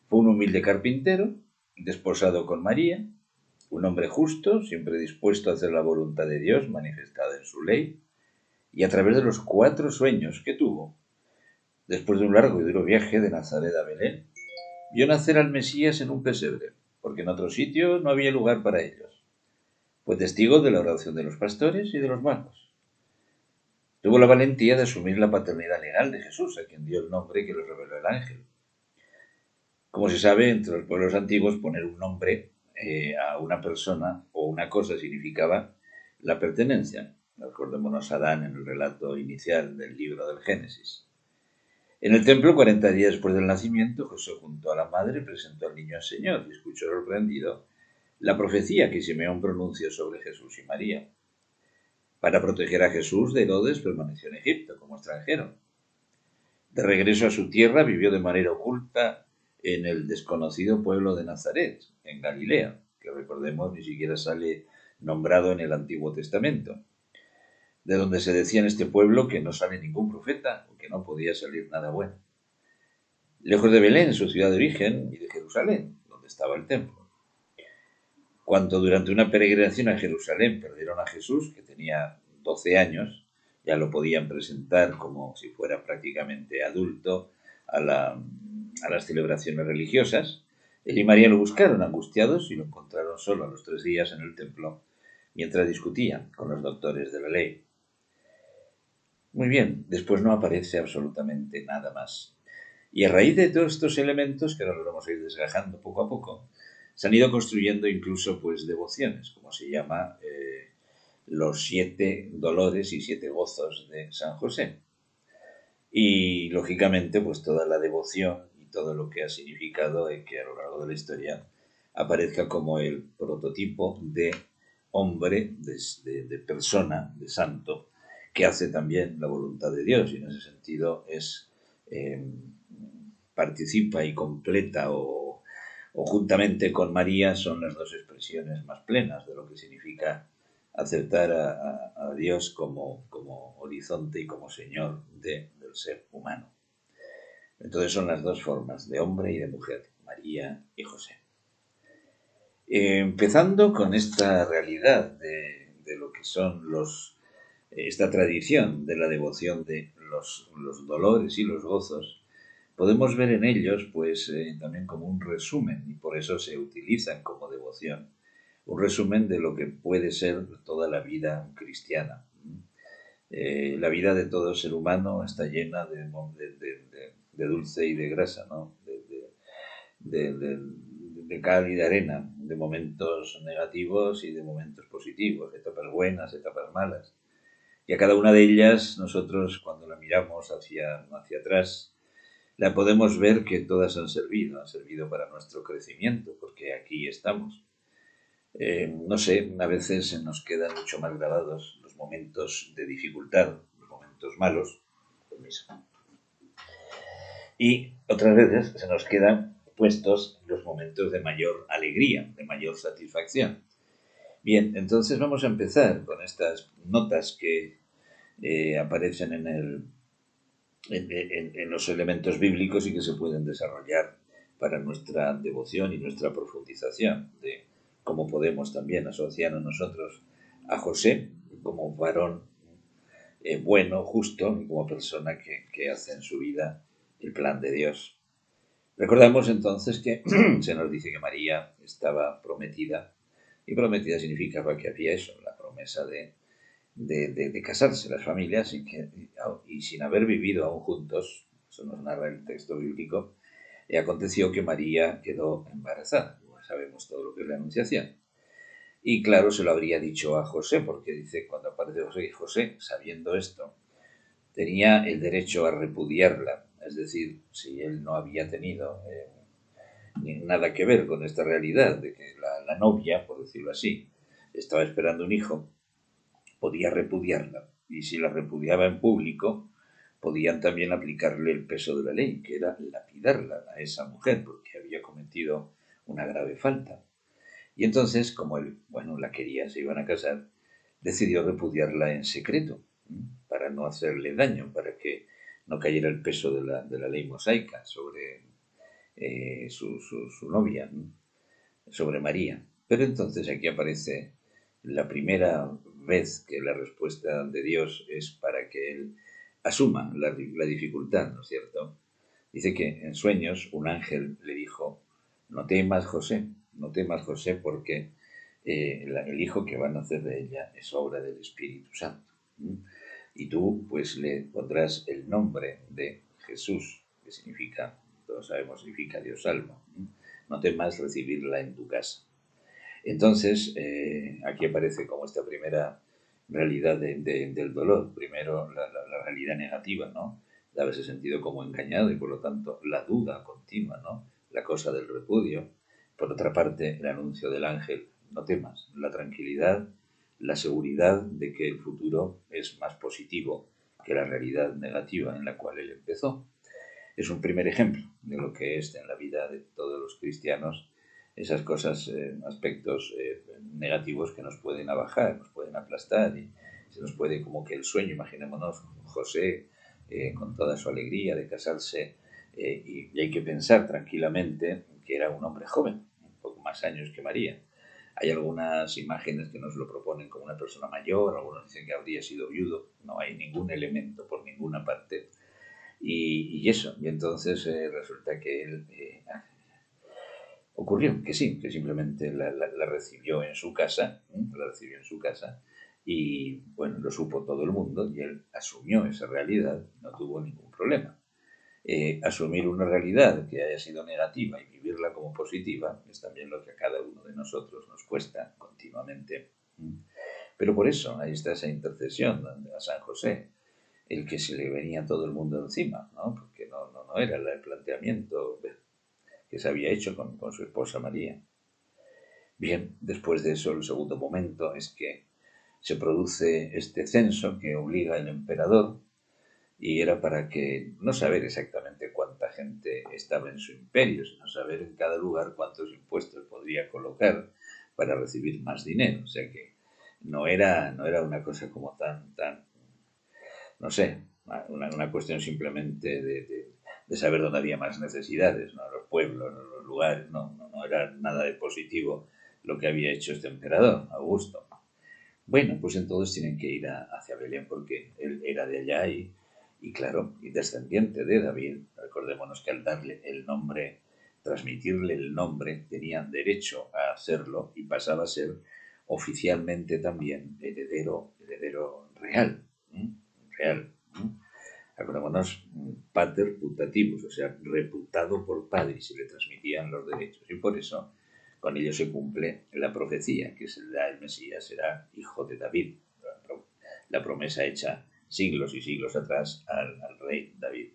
fue un humilde carpintero, desposado con María, un hombre justo, siempre dispuesto a hacer la voluntad de Dios manifestada en su ley, y a través de los 4 sueños que tuvo, después de un largo y duro viaje de Nazaret a Belén, vio nacer al Mesías en un pesebre, porque en otro sitio no había lugar para ellos. Fue testigo de la oración de los pastores y de los magos. Tuvo la valentía de asumir la paternidad legal de Jesús, a quien dio el nombre que le reveló el ángel. Como se sabe, entre los pueblos antiguos poner un nombre a una persona o una cosa significaba la pertenencia. Recordémonos a Adán en el relato inicial del libro del Génesis. En el templo, 40 días después del nacimiento, José junto a la madre presentó al niño al Señor y escuchó sorprendido la profecía que Simeón pronunció sobre Jesús y María. Para proteger a Jesús de Herodes permaneció en Egipto como extranjero. De regreso a su tierra vivió de manera oculta en el desconocido pueblo de Nazaret, en Galilea, que recordemos ni siquiera sale nombrado en el Antiguo Testamento, de donde se decía en este pueblo que no sale ningún profeta o que no podía salir nada bueno. Lejos de Belén, su ciudad de origen, y de Jerusalén, donde estaba el templo. Cuando durante una peregrinación a Jerusalén perdieron a Jesús, que tenía 12 años, ya lo podían presentar como si fuera prácticamente adulto a la a las celebraciones religiosas. Él y María lo buscaron angustiados y lo encontraron solo a los 3 días en el templo, mientras discutían con los doctores de la ley. Muy bien, después no aparece absolutamente nada más. Y a raíz de todos estos elementos, que ahora los vamos a ir desgajando poco a poco, se han ido construyendo incluso pues devociones, como se llama los 7 dolores y 7 gozos de San José. Y lógicamente pues toda la devoción y todo lo que ha significado que a lo largo de la historia aparezca como el prototipo de hombre, de persona, de santo, que hace también la voluntad de Dios, y en ese sentido participa y completa o juntamente con María son las dos expresiones más plenas de lo que significa aceptar a Dios como horizonte y como Señor del ser humano. Entonces son las dos formas, de hombre y de mujer, María y José. Empezando con esta realidad de lo que son esta tradición de la devoción de los dolores y los gozos, podemos ver en ellos pues también como un resumen, y por eso se utilizan como devoción, un resumen de lo que puede ser toda la vida cristiana. La vida de todo ser humano está llena de dulce y de grasa, ¿no? De cal y de arena, de momentos negativos y de momentos positivos, de etapas buenas, etapas malas. Y a cada una de ellas nosotros, cuando la miramos hacia atrás, la podemos ver que todas han servido para nuestro crecimiento, porque aquí estamos. No sé, a veces se nos quedan mucho más grabados los momentos de dificultad, los momentos malos, y otras veces se nos quedan puestos los momentos de mayor alegría, de mayor satisfacción. Bien, entonces vamos a empezar con estas notas que aparecen en los elementos bíblicos y que se pueden desarrollar para nuestra devoción y nuestra profundización de cómo podemos también asociarnos nosotros a José como varón bueno, justo, y como persona que hace en su vida el plan de Dios. Recordamos entonces que se nos dice que María estaba prometida, y prometida significaba que había eso, la promesa de casarse las familias y sin haber vivido aún juntos, eso nos narra el texto bíblico, y aconteció que María quedó embarazada. Sabemos todo lo que es la anunciación. Y claro, se lo habría dicho a José, porque dice, cuando aparece José, sabiendo esto, tenía el derecho a repudiarla. Es decir, si él no había tenido nada que ver con esta realidad de que la novia, por decirlo así, estaba esperando un hijo, podía repudiarla. Y si la repudiaba en público, podían también aplicarle el peso de la ley, que era lapidarla a esa mujer, porque había cometido una grave falta. Y entonces, como él, la quería, se iban a casar, decidió repudiarla en secreto, para no hacerle daño, para que no cayera el peso de la ley mosaica sobre su novia, sobre María. Pero entonces aquí aparece la primera vez que la respuesta de Dios es para que él asuma la dificultad, ¿no es cierto? Dice que en sueños un ángel le dijo, no temas José, porque el hijo que va a nacer de ella es obra del Espíritu Santo. Y tú pues le pondrás el nombre de Jesús, que significa, todos sabemos, significa Dios salva. No temas recibirla en tu casa. Entonces, aquí aparece como esta primera realidad del dolor. Primero, la realidad negativa, ¿no? De haberse sentido como engañado y, por lo tanto, la duda continua, ¿no? La cosa del repudio. Por otra parte, el anuncio del ángel, no temas, la tranquilidad, la seguridad de que el futuro es más positivo que la realidad negativa en la cual él empezó. Es un primer ejemplo de lo que es en la vida de todos los cristianos esas cosas, aspectos negativos que nos pueden abajar, nos pueden aplastar y se nos puede como que el sueño, imaginémonos José con toda su alegría de casarse y hay que pensar tranquilamente que era un hombre joven, un poco más años que María. Hay algunas imágenes que nos lo proponen como una persona mayor, algunos dicen que habría sido viudo, no hay ningún elemento por ninguna parte. Y eso, y entonces resulta que él ocurrió que sí, que simplemente la recibió en su casa, la recibió en su casa, y bueno, lo supo todo el mundo y él asumió esa realidad, no tuvo ningún problema. Asumir una realidad que haya sido negativa y vivirla como positiva es también lo que a cada uno de nosotros nos cuesta continuamente. Pero por eso ahí está esa intercesión a San José, el que se le venía todo el mundo encima, ¿no? Porque no era el planteamiento que se había hecho con su esposa María. Bien, después de eso, el segundo momento es que se produce este censo que obliga al emperador, y era para que no saber exactamente cuánta gente estaba en su imperio, sino saber en cada lugar cuántos impuestos podría colocar para recibir más dinero. O sea que no era una cosa como tan, no sé, una cuestión simplemente de saber dónde había más necesidades, ¿no? Los pueblos, los lugares, no era nada de positivo lo que había hecho este emperador, Augusto. Bueno, pues entonces tienen que ir hacia Belén porque él era de allá y claro, y descendiente de David. Recordémonos que al darle el nombre, transmitirle el nombre, tenían derecho a hacerlo y pasaba a ser oficialmente también heredero real. ¿eh? Real. ¿eh? Acordémonos, pater putativus, o sea, reputado por padre, y se le transmitían los derechos. Y por eso con ello se cumple la profecía, que el Mesías será hijo de David, la promesa hecha siglos y siglos atrás al rey David.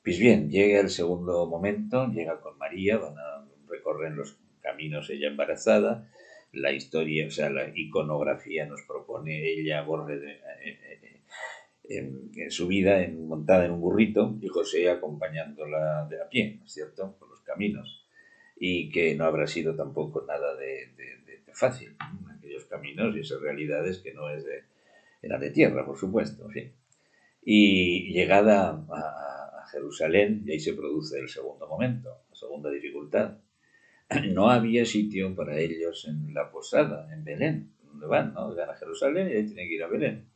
Pues bien, llega el segundo momento, llega con María, recorren los caminos ella embarazada, la historia, o sea, la iconografía nos propone ella borde en su vida montada en un burrito y José acompañándola de a pie, ¿no es cierto?, por los caminos. Y que no habrá sido tampoco nada de fácil, ¿no? Aquellos caminos y esas realidades que no era de tierra, por supuesto, en fin. Y llegada a Jerusalén, y ahí se produce el segundo momento, la segunda dificultad. No había sitio para ellos en la posada, en Belén, donde van, ¿no? Van a Jerusalén y ahí tienen que ir a Belén.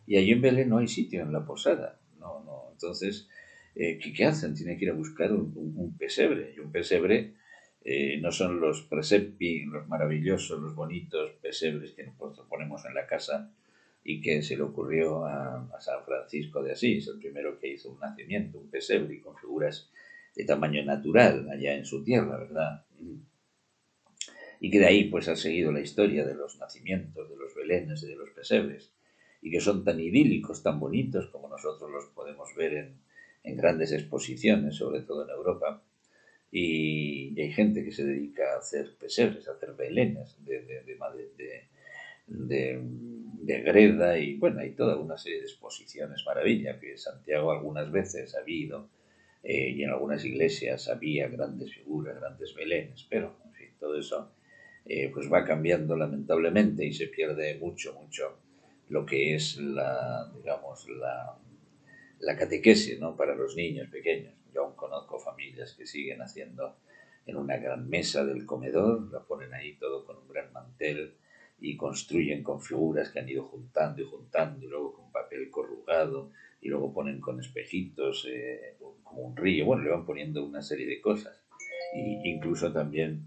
Y allí en Belén no hay sitio en la posada. No. Entonces, ¿qué hacen? Tienen que ir a buscar un pesebre. Y un pesebre no son los presepi, los maravillosos, los bonitos pesebres que nosotros ponemos en la casa y que se le ocurrió a San Francisco de Asís, el primero que hizo un nacimiento, un pesebre con figuras de tamaño natural allá en su tierra, ¿verdad? Y que de ahí pues ha seguido la historia de los nacimientos, de los belenes y de los pesebres, y que son tan idílicos, tan bonitos como nosotros los podemos ver en grandes exposiciones, sobre todo en Europa. Y hay gente que se dedica a hacer pesebres, a hacer belenes de greda, y bueno, hay toda una serie de exposiciones, maravilla, que Santiago algunas veces ha habido, y en algunas iglesias había grandes figuras, grandes belenes, pero en fin, todo eso pues va cambiando lamentablemente y se pierde mucho lo que es digamos, la catequesis, ¿no? Para los niños pequeños. Yo aún conozco familias que siguen haciendo en una gran mesa del comedor, la ponen ahí todo con un gran mantel y construyen con figuras que han ido juntando y luego con papel corrugado y luego ponen con espejitos como un río. Bueno, le van poniendo una serie de cosas. Y incluso también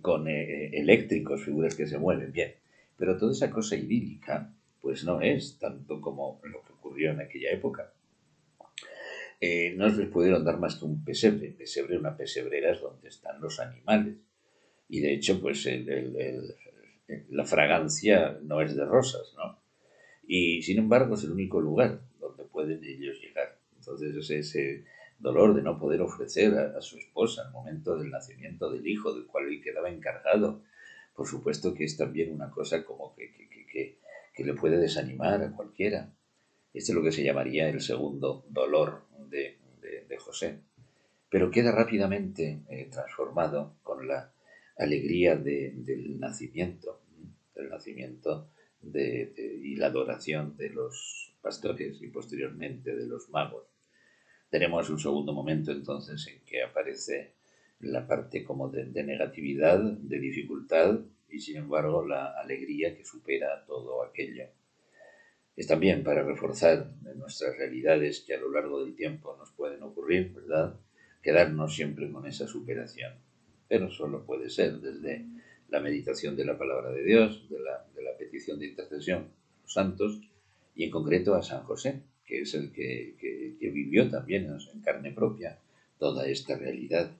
con eléctricos, figuras que se mueven bien. Pero toda esa cosa idílica, pues no es tanto como lo que ocurrió en aquella época. No les pudieron dar más que un pesebre. Pesebre, una pesebrera es donde están los animales. Y de hecho, pues la fragancia no es de rosas, ¿no? Y sin embargo es el único lugar donde pueden ellos llegar. Entonces es ese dolor de no poder ofrecer a su esposa al momento del nacimiento del hijo, del cual él quedaba encargado. Por supuesto que es también una cosa como que le puede desanimar a cualquiera. Este es lo que se llamaría el segundo dolor de José. Pero queda rápidamente transformado con la alegría del nacimiento y la adoración de los pastores y posteriormente de los magos. Tenemos un segundo momento entonces en que aparece la parte como de negatividad, de dificultad y sin embargo la alegría que supera todo aquello. Es también para reforzar nuestras realidades que a lo largo del tiempo nos pueden ocurrir, ¿verdad? Quedarnos siempre con esa superación. Pero solo puede ser desde la meditación de la palabra de Dios, de la petición de intercesión a los santos y en concreto a San José, que es el que vivió también en carne propia toda esta realidad.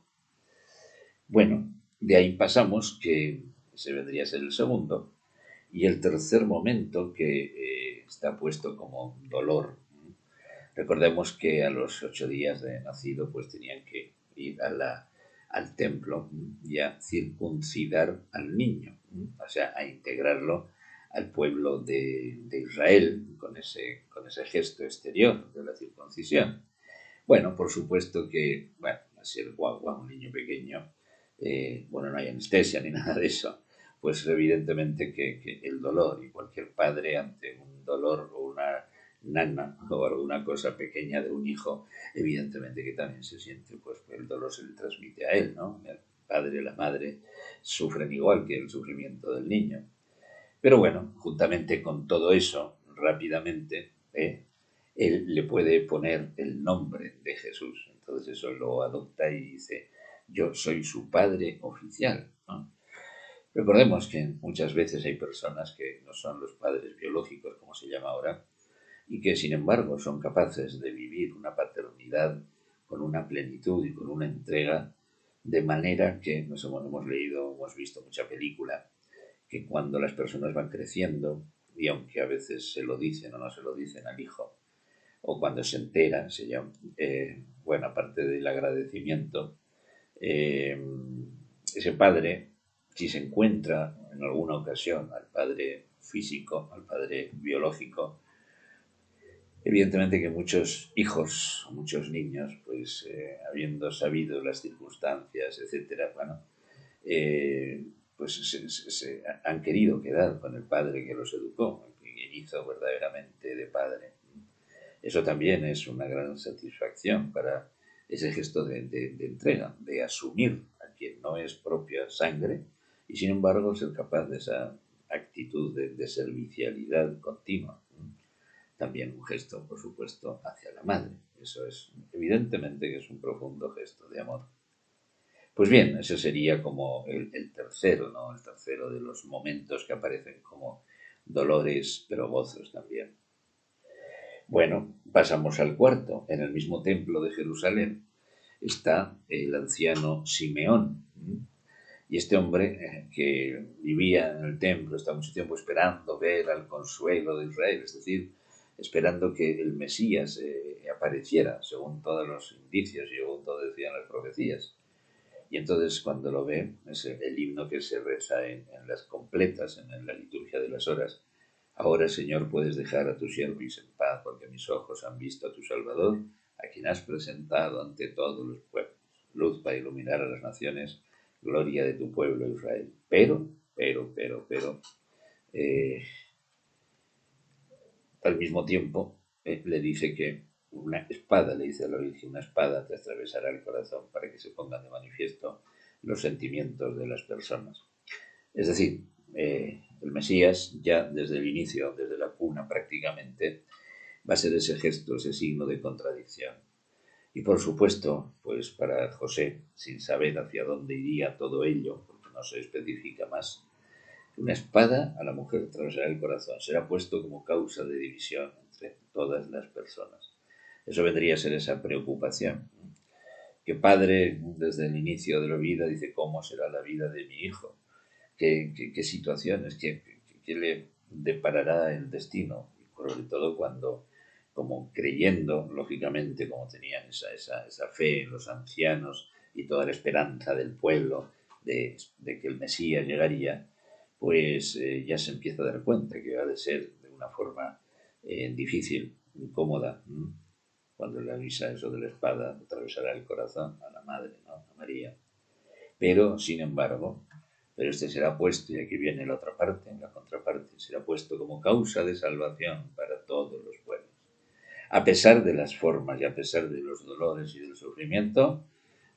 Bueno, de ahí pasamos, que ese vendría a ser el segundo, y el tercer momento que está puesto como dolor. Recordemos que a los 8 días de nacido pues tenían que ir al templo y a circuncidar al niño, o sea, a integrarlo al pueblo de Israel con ese gesto exterior de la circuncisión. Bueno, por supuesto que, bueno, así el guagua, un niño pequeño, bueno, no hay anestesia ni nada de eso, pues evidentemente que el dolor, y cualquier padre ante un dolor o una nana o alguna cosa pequeña de un hijo, evidentemente que también se siente, pues el dolor se le transmite a él, ¿no? El padre y la madre sufren igual que el sufrimiento del niño. Pero bueno, juntamente con todo eso, rápidamente, él le puede poner el nombre de Jesús. Entonces eso lo adopta y dice, yo soy su padre oficial, ¿no? Recordemos que muchas veces hay personas que no son los padres biológicos, como se llama ahora, y que sin embargo son capaces de vivir una paternidad con una plenitud y con una entrega, de manera que hemos leído, hemos visto mucha película, que cuando las personas van creciendo, y aunque a veces se lo dicen o no se lo dicen al hijo, o cuando se enteran, se llama, bueno, aparte del agradecimiento, eh, ese padre, si se encuentra en alguna ocasión al padre físico, al padre biológico, evidentemente que muchos hijos, muchos niños, pues habiendo sabido las circunstancias, etcétera, bueno, pues se han querido quedar con el padre que los educó, que hizo verdaderamente de padre. Eso también es una gran satisfacción para ese gesto de entrega, de asumir a quien no es propia sangre y sin embargo ser capaz de esa actitud de servicialidad continua. También un gesto, por supuesto, hacia la madre. Eso es evidentemente que es un profundo gesto de amor. Pues bien, ese sería como el tercero, ¿no? El tercero de los momentos que aparecen como dolores, pero gozos también. Bueno, pasamos al cuarto. En el mismo templo de Jerusalén está el anciano Simeón. Y este hombre que vivía en el templo, estaba mucho tiempo esperando ver al consuelo de Israel, es decir, esperando que el Mesías apareciera, según todos los indicios y según todo decían las profecías. Y entonces cuando lo ve, es el himno que se reza en las completas, en la liturgia de las horas. Ahora, Señor, puedes dejar a tus siervos en paz, porque mis ojos han visto a tu Salvador, a quien has presentado ante todos los pueblos, luz para iluminar a las naciones, gloria de tu pueblo Israel. Pero, eh, al mismo tiempo le dice que una espada, le dice a la Virgen, una espada te atravesará el corazón para que se pongan de manifiesto los sentimientos de las personas. Es decir, el Mesías ya desde el inicio, desde la cuna prácticamente, va a ser ese gesto, ese signo de contradicción. Y por supuesto, pues para José, sin saber hacia dónde iría todo ello, porque no se especifica más, una espada a la mujer atravesará el corazón, será puesto como causa de división entre todas las personas. Eso vendría a ser esa preocupación. Que padre desde el inicio de la vida dice, ¿cómo será la vida de mi hijo? ¿Qué situaciones? ¿Qué le deparará el destino? Y sobre todo cuando, como creyendo, lógicamente, como tenían esa fe en los ancianos y toda la esperanza del pueblo de que el Mesías llegaría, pues ya se empieza a dar cuenta que va a ser de una forma difícil, incómoda, cuando le avisa eso de la espada, atravesará el corazón a la madre, ¿no? A María. Pero, sin embargo, pero este será puesto, y aquí viene la otra parte, la contraparte, será puesto como causa de salvación para todos los pueblos. A pesar de las formas y a pesar de los dolores y del sufrimiento,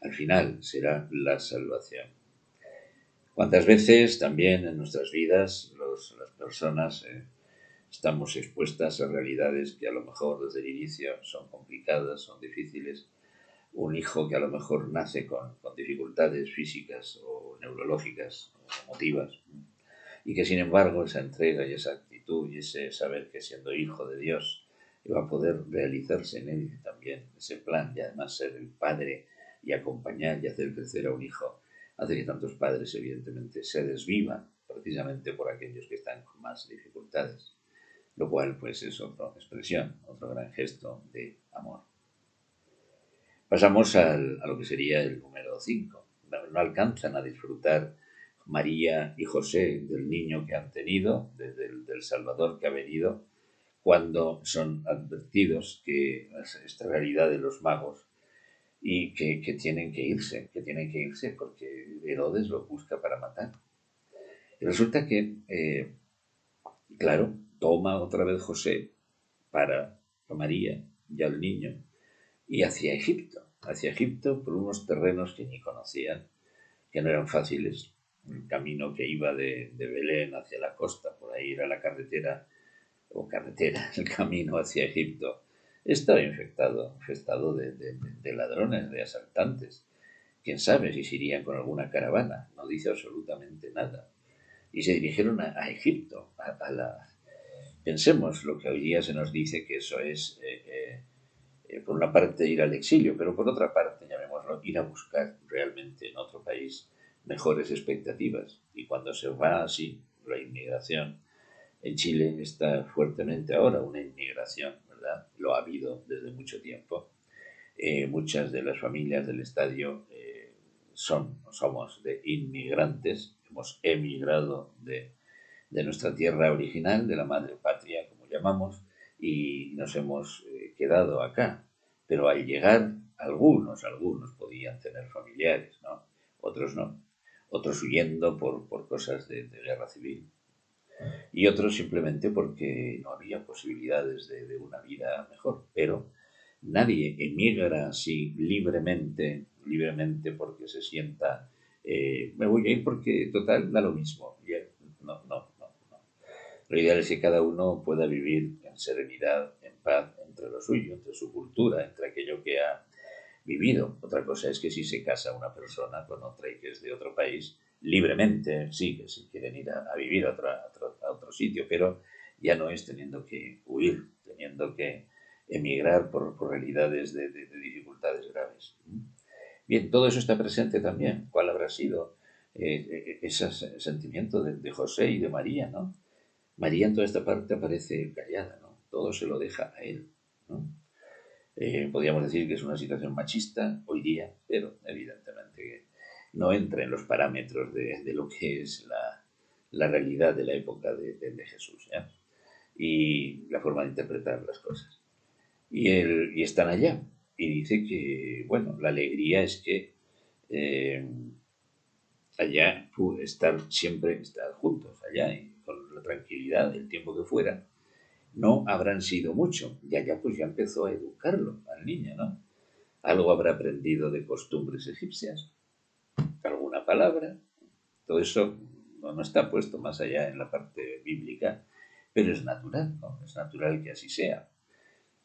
al final será la salvación. ¿Cuántas veces también en nuestras vidas las personas estamos expuestas a realidades que a lo mejor desde el inicio son complicadas, son difíciles. Un hijo que a lo mejor nace con dificultades físicas o neurológicas o emotivas, y que sin embargo esa entrega y esa actitud y ese saber que siendo hijo de Dios va a poder realizarse en él también ese plan, y además ser el padre y acompañar y hacer crecer a un hijo, hace que tantos padres evidentemente se desvivan precisamente por aquellos que están con más dificultades, lo cual pues es otra expresión, otro gran gesto de amor. Pasamos a lo que sería el número 5. No alcanzan a disfrutar María y José del niño que han tenido, del Salvador que ha venido, cuando son advertidos que esta realidad de los magos y que tienen que irse porque Herodes lo busca para matar. Y resulta que, claro, toma otra vez José para a María y al niño y hacia Egipto por unos terrenos que ni conocían, que no eran fáciles. El camino que iba de Belén hacia la costa, por ahí era la carretera, el camino hacia Egipto, estaba infestado de ladrones, de asaltantes. Quién sabe si se irían con alguna caravana, no dice absolutamente nada. Y se dirigieron a Egipto, Pensemos lo que hoy día se nos dice que eso es por una parte ir al exilio, pero por otra parte, llamémoslo, ir a buscar realmente en otro país mejores expectativas. Y cuando se va así, la inmigración en Chile está fuertemente ahora, una inmigración, ¿verdad? Lo ha habido desde mucho tiempo. Muchas de las familias del estadio somos de inmigrantes, hemos emigrado de nuestra tierra original, de la madre patria, como llamamos, y nos hemos quedado acá. Pero al llegar, algunos podían tener familiares, ¿no? Otros no. Otros huyendo por cosas de guerra civil. Y otros simplemente porque no había posibilidades de una vida mejor. Pero nadie emigra así libremente porque se sienta, me voy a ir porque total da lo mismo. No. Lo ideal es que cada uno pueda vivir en serenidad, en paz, entre lo suyo, entre su cultura, entre aquello que ha vivido. Otra cosa es que si se casa una persona con otra y que es de otro país, libremente, sí, que si quieren ir a vivir a otro sitio, pero ya no es teniendo que huir, teniendo que emigrar por realidades de dificultades graves. Bien, todo eso está presente también. ¿Cuál habrá sido ese sentimiento de José y de María, ¿no? María en toda esta parte aparece callada, ¿no? Todo se lo deja a él, ¿no? Podríamos decir que es una situación machista hoy día, pero evidentemente no entra en los parámetros de lo que es la realidad de la época de Jesús, ¿ya? Y la forma de interpretar las cosas. Y están allá. Y dice que, bueno, la alegría es que eh, allá estar juntos, allá, y con la tranquilidad, el tiempo que fuera, no habrán sido mucho. Y allá pues ya empezó a educarlo al niño, ¿no? Algo habrá aprendido de costumbres egipcias, alguna palabra, todo eso no está puesto más allá en la parte bíblica, pero es natural, ¿no? Es natural que así sea.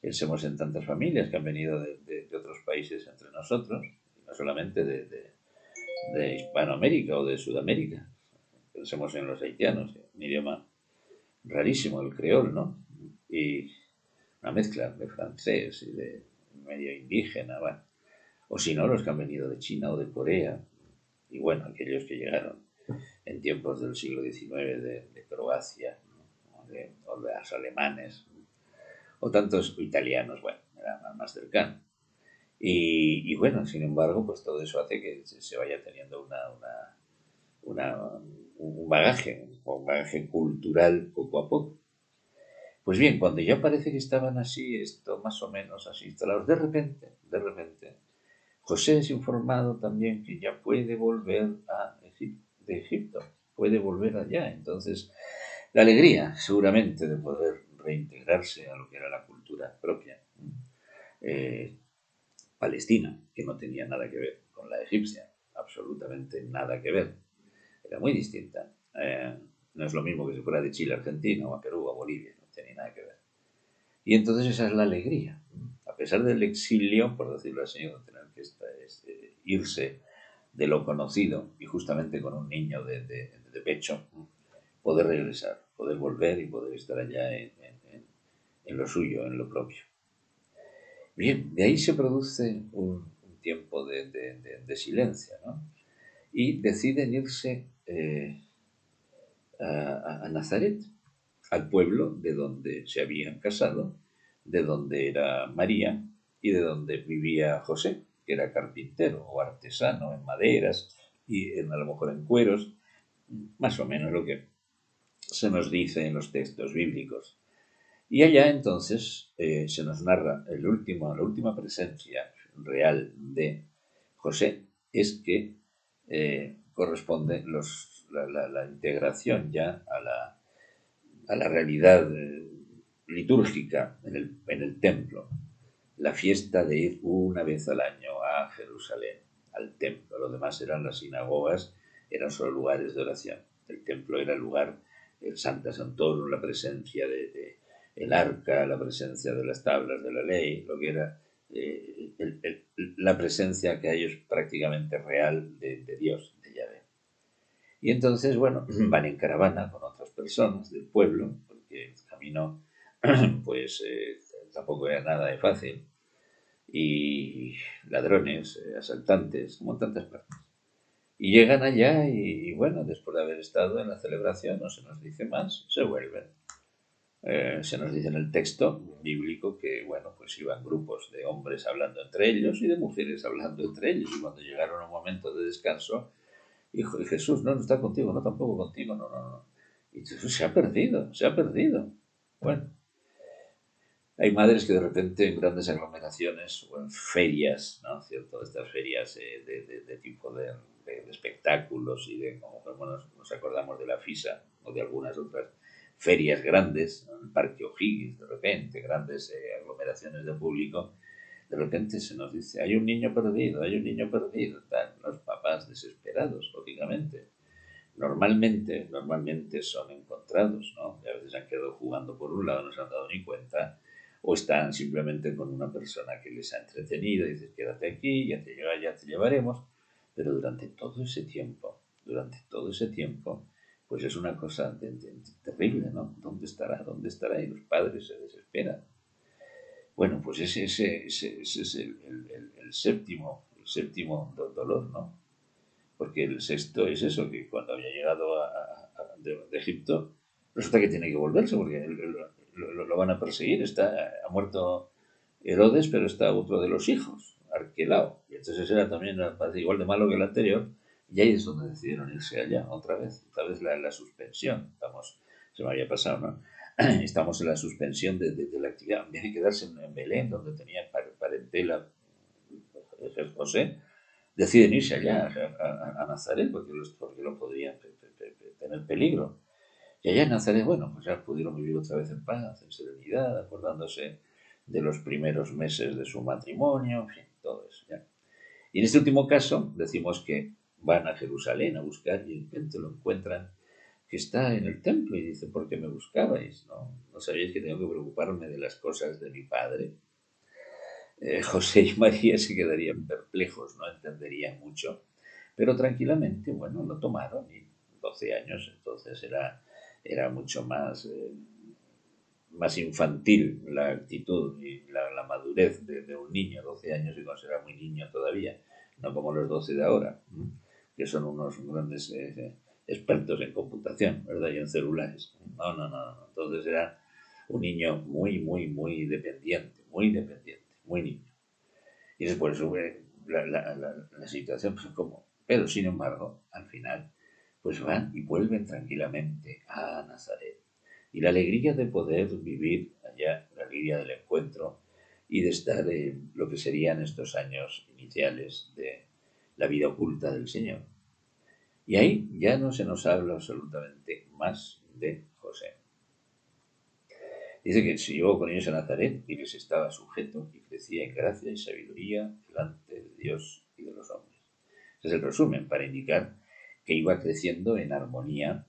Pensemos en tantas familias que han venido de otros países entre nosotros, y no solamente de Hispanoamérica o de Sudamérica. Pensemos en los haitianos, un idioma rarísimo, el creol, ¿no? Y una mezcla de francés y de medio indígena, bueno. O si no, los que han venido de China o de Corea, y bueno, aquellos que llegaron en tiempos del siglo XIX de Croacia, ¿no? O de los alemanes, o tantos italianos, bueno, era más cercano. Y bueno, sin embargo, pues todo eso hace que se vaya teniendo un bagaje cultural poco a poco. Pues bien, cuando ya parece que estaban así, esto más o menos así instalados, de repente, José es informado también que ya puede volver de Egipto, puede volver allá. Entonces, la alegría seguramente de poder reintegrarse a lo que era la cultura propia eh, palestina, que no tenía nada que ver con la egipcia, absolutamente nada que ver, era muy distinta. No es lo mismo que si fuera de Chile a Argentina o a Perú o a Bolivia, absolutamente ni nada que ver. Y entonces esa es la alegría. A pesar del exilio, por decirlo así, de tener que irse de lo conocido y justamente con un niño de pecho, poder regresar, poder volver y poder estar allá en lo suyo, en lo propio. Bien, de ahí se produce un tiempo de silencio, ¿no? Y deciden irse a Nazaret, al pueblo de donde se habían casado, de donde era María y de donde vivía José, que era carpintero o artesano en maderas y a lo mejor en cueros, más o menos lo que se nos dice en los textos bíblicos. Y allá entonces se nos narra la última presencia real de José es que corresponde la integración ya a la realidad litúrgica en el templo, la fiesta de ir una vez al año a Jerusalén, al templo. Lo demás eran las sinagogas, eran solo lugares de oración. El templo era el lugar, el Sancta Sanctorum, la presencia de el arca, la presencia de las tablas de la ley, lo que era la presencia que hay es prácticamente real de Dios, de Yahvé. Y entonces, bueno, van en caravana con otras personas del pueblo, porque el camino, pues, tampoco era nada de fácil, y ladrones, asaltantes, como en tantas partes. Y llegan allá bueno, después de haber estado en la celebración, no se nos dice más, se vuelven. Se nos dice en el texto bíblico que, bueno, pues iban grupos de hombres hablando entre ellos y de mujeres hablando entre ellos. Y cuando llegaron a un momento de descanso, hijo de Jesús, no está contigo, no tampoco contigo, no, no, no. Y Jesús se ha perdido, se ha perdido. Bueno, hay madres que de repente en grandes aglomeraciones o en ferias, ¿no? ¿Cierto? Estas ferias de tipo de espectáculos y de, como bueno, nos acordamos de la FISA o de algunas otras ferias grandes, ¿no? En el Parque O'Higgins, de repente, grandes aglomeraciones de público, de repente se nos dice, hay un niño perdido, están los papás desesperados, lógicamente. Normalmente son encontrados, ¿no? Y a veces han quedado jugando por un lado, no se han dado ni cuenta, o están simplemente con una persona que les ha entretenido y dices, quédate aquí, ya te llevaremos, pero durante todo ese tiempo, pues es una cosa terrible, ¿no? ¿Dónde estará? ¿Dónde estará? Y los padres se desesperan. Bueno, pues ese es el séptimo dolor, ¿no? Porque el sexto es eso, que cuando había llegado de Egipto, resulta que tiene que volverse, porque lo van a perseguir. Ha muerto Herodes, pero está otro de los hijos, Arquelao. Y entonces era también, parece igual de malo que el anterior, y ahí es donde decidieron irse allá, otra vez la suspensión. Se me había pasado, ¿no? Estamos en la suspensión de la actividad. En vez de quedarse en Belén, donde tenía parentela José, deciden irse allá a Nazaret porque lo podrían tener peligro. Y allá en Nazaret, bueno, pues ya pudieron vivir otra vez en paz, en serenidad, acordándose de los primeros meses de su matrimonio, en fin, todo eso. ¿Ya? Y en este último caso, decimos que van a Jerusalén a buscar y de repente lo encuentran que está en el templo y dice, ¿por qué me buscabais? ¿No sabíais que tengo que preocuparme de las cosas de mi padre? José y María se quedarían perplejos, no entenderían mucho, pero tranquilamente, bueno, lo tomaron y 12 años, entonces era mucho más infantil la actitud y la madurez de un niño, 12 años y considera muy niño todavía, no como los 12 de ahora, que son unos grandes expertos en computación, ¿verdad? Y en celulares. No. Entonces era un niño muy dependiente, muy niño. Y después sube la situación, pues como. Pero sin embargo, al final, pues van y vuelven tranquilamente a Nazaret. Y la alegría de poder vivir allá, la alegría del encuentro y de estar en lo que serían estos años iniciales de la vida oculta del Señor. Y ahí ya no se nos habla absolutamente más de José. Dice que se llevó con ellos a Nazaret y les estaba sujeto y crecía en gracia y sabiduría delante de Dios y de los hombres. Ese es el resumen para indicar que iba creciendo en armonía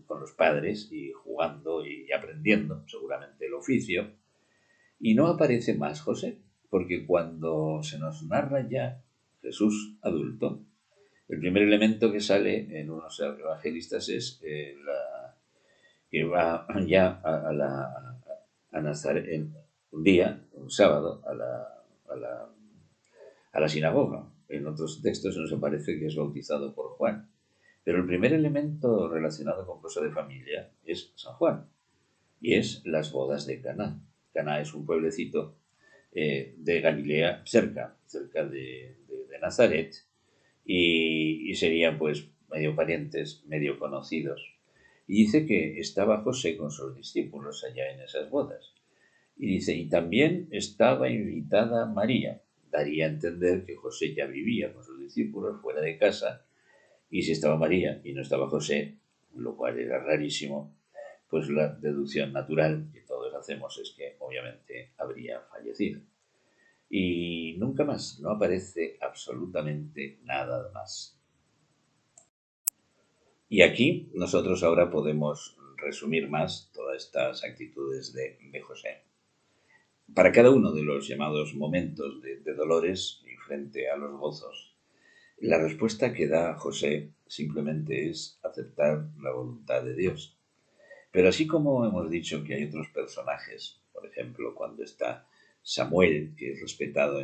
con los padres y jugando y aprendiendo seguramente el oficio, y no aparece más José, porque cuando se nos narra ya Jesús adulto, el primer elemento que sale en unos evangelistas es que va ya a Nazaret un día, un sábado, a la, a la sinagoga. En otros textos se nos aparece que es bautizado por Juan. Pero el primer elemento relacionado con cosa de familia es San Juan, y es las bodas de Caná. Caná es un pueblecito de Galilea, cerca de Nazaret, y serían pues medio parientes, medio conocidos. Y dice que estaba José con sus discípulos allá en esas bodas. Y dice, y también estaba invitada María. Daría a entender que José ya vivía con sus discípulos fuera de casa, y si estaba María y no estaba José, lo cual era rarísimo, pues la deducción natural que todos hacemos es que obviamente habría fallecido. Y nunca más, no aparece absolutamente nada más. Y aquí nosotros ahora podemos resumir más todas estas actitudes de José. Para cada uno de los llamados momentos de dolores y frente a los gozos, la respuesta que da José simplemente es aceptar la voluntad de Dios. Pero así como hemos dicho que hay otros personajes, por ejemplo, cuando está Samuel, que es respetado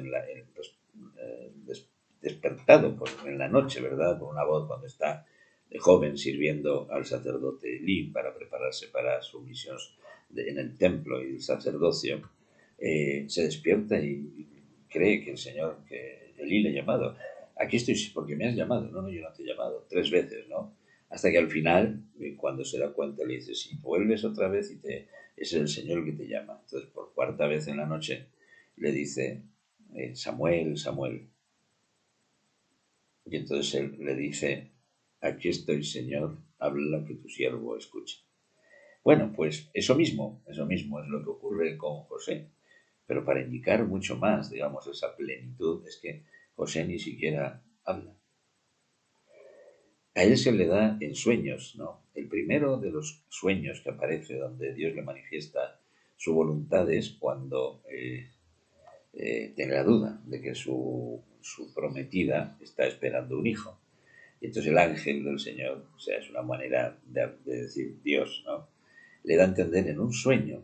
despertado en la noche, ¿verdad? Por una voz cuando está de joven sirviendo al sacerdote Elí para prepararse para su misión en el templo y el sacerdocio, se despierta y cree que el Señor, que Elí le ha llamado. Aquí estoy porque me has llamado. No, no, yo no te he llamado. 3 veces, ¿no? Hasta que al final, cuando se da cuenta, le dice, si vuelves otra vez ese es el Señor que te llama. Entonces, por 4ª vez en la noche, le dice, Samuel, Samuel. Y entonces él le dice, aquí estoy, Señor, habla que tu siervo escucha. Bueno, pues eso mismo es lo que ocurre con José. Pero para indicar mucho más, digamos, esa plenitud, es que José ni siquiera habla. A él se le da en sueños, ¿no? El primero de los sueños que aparece donde Dios le manifiesta su voluntad es cuando tiene la duda de que su prometida está esperando un hijo. Y entonces el ángel del Señor, o sea, es una manera de decir Dios, ¿no? Le da a entender en un sueño,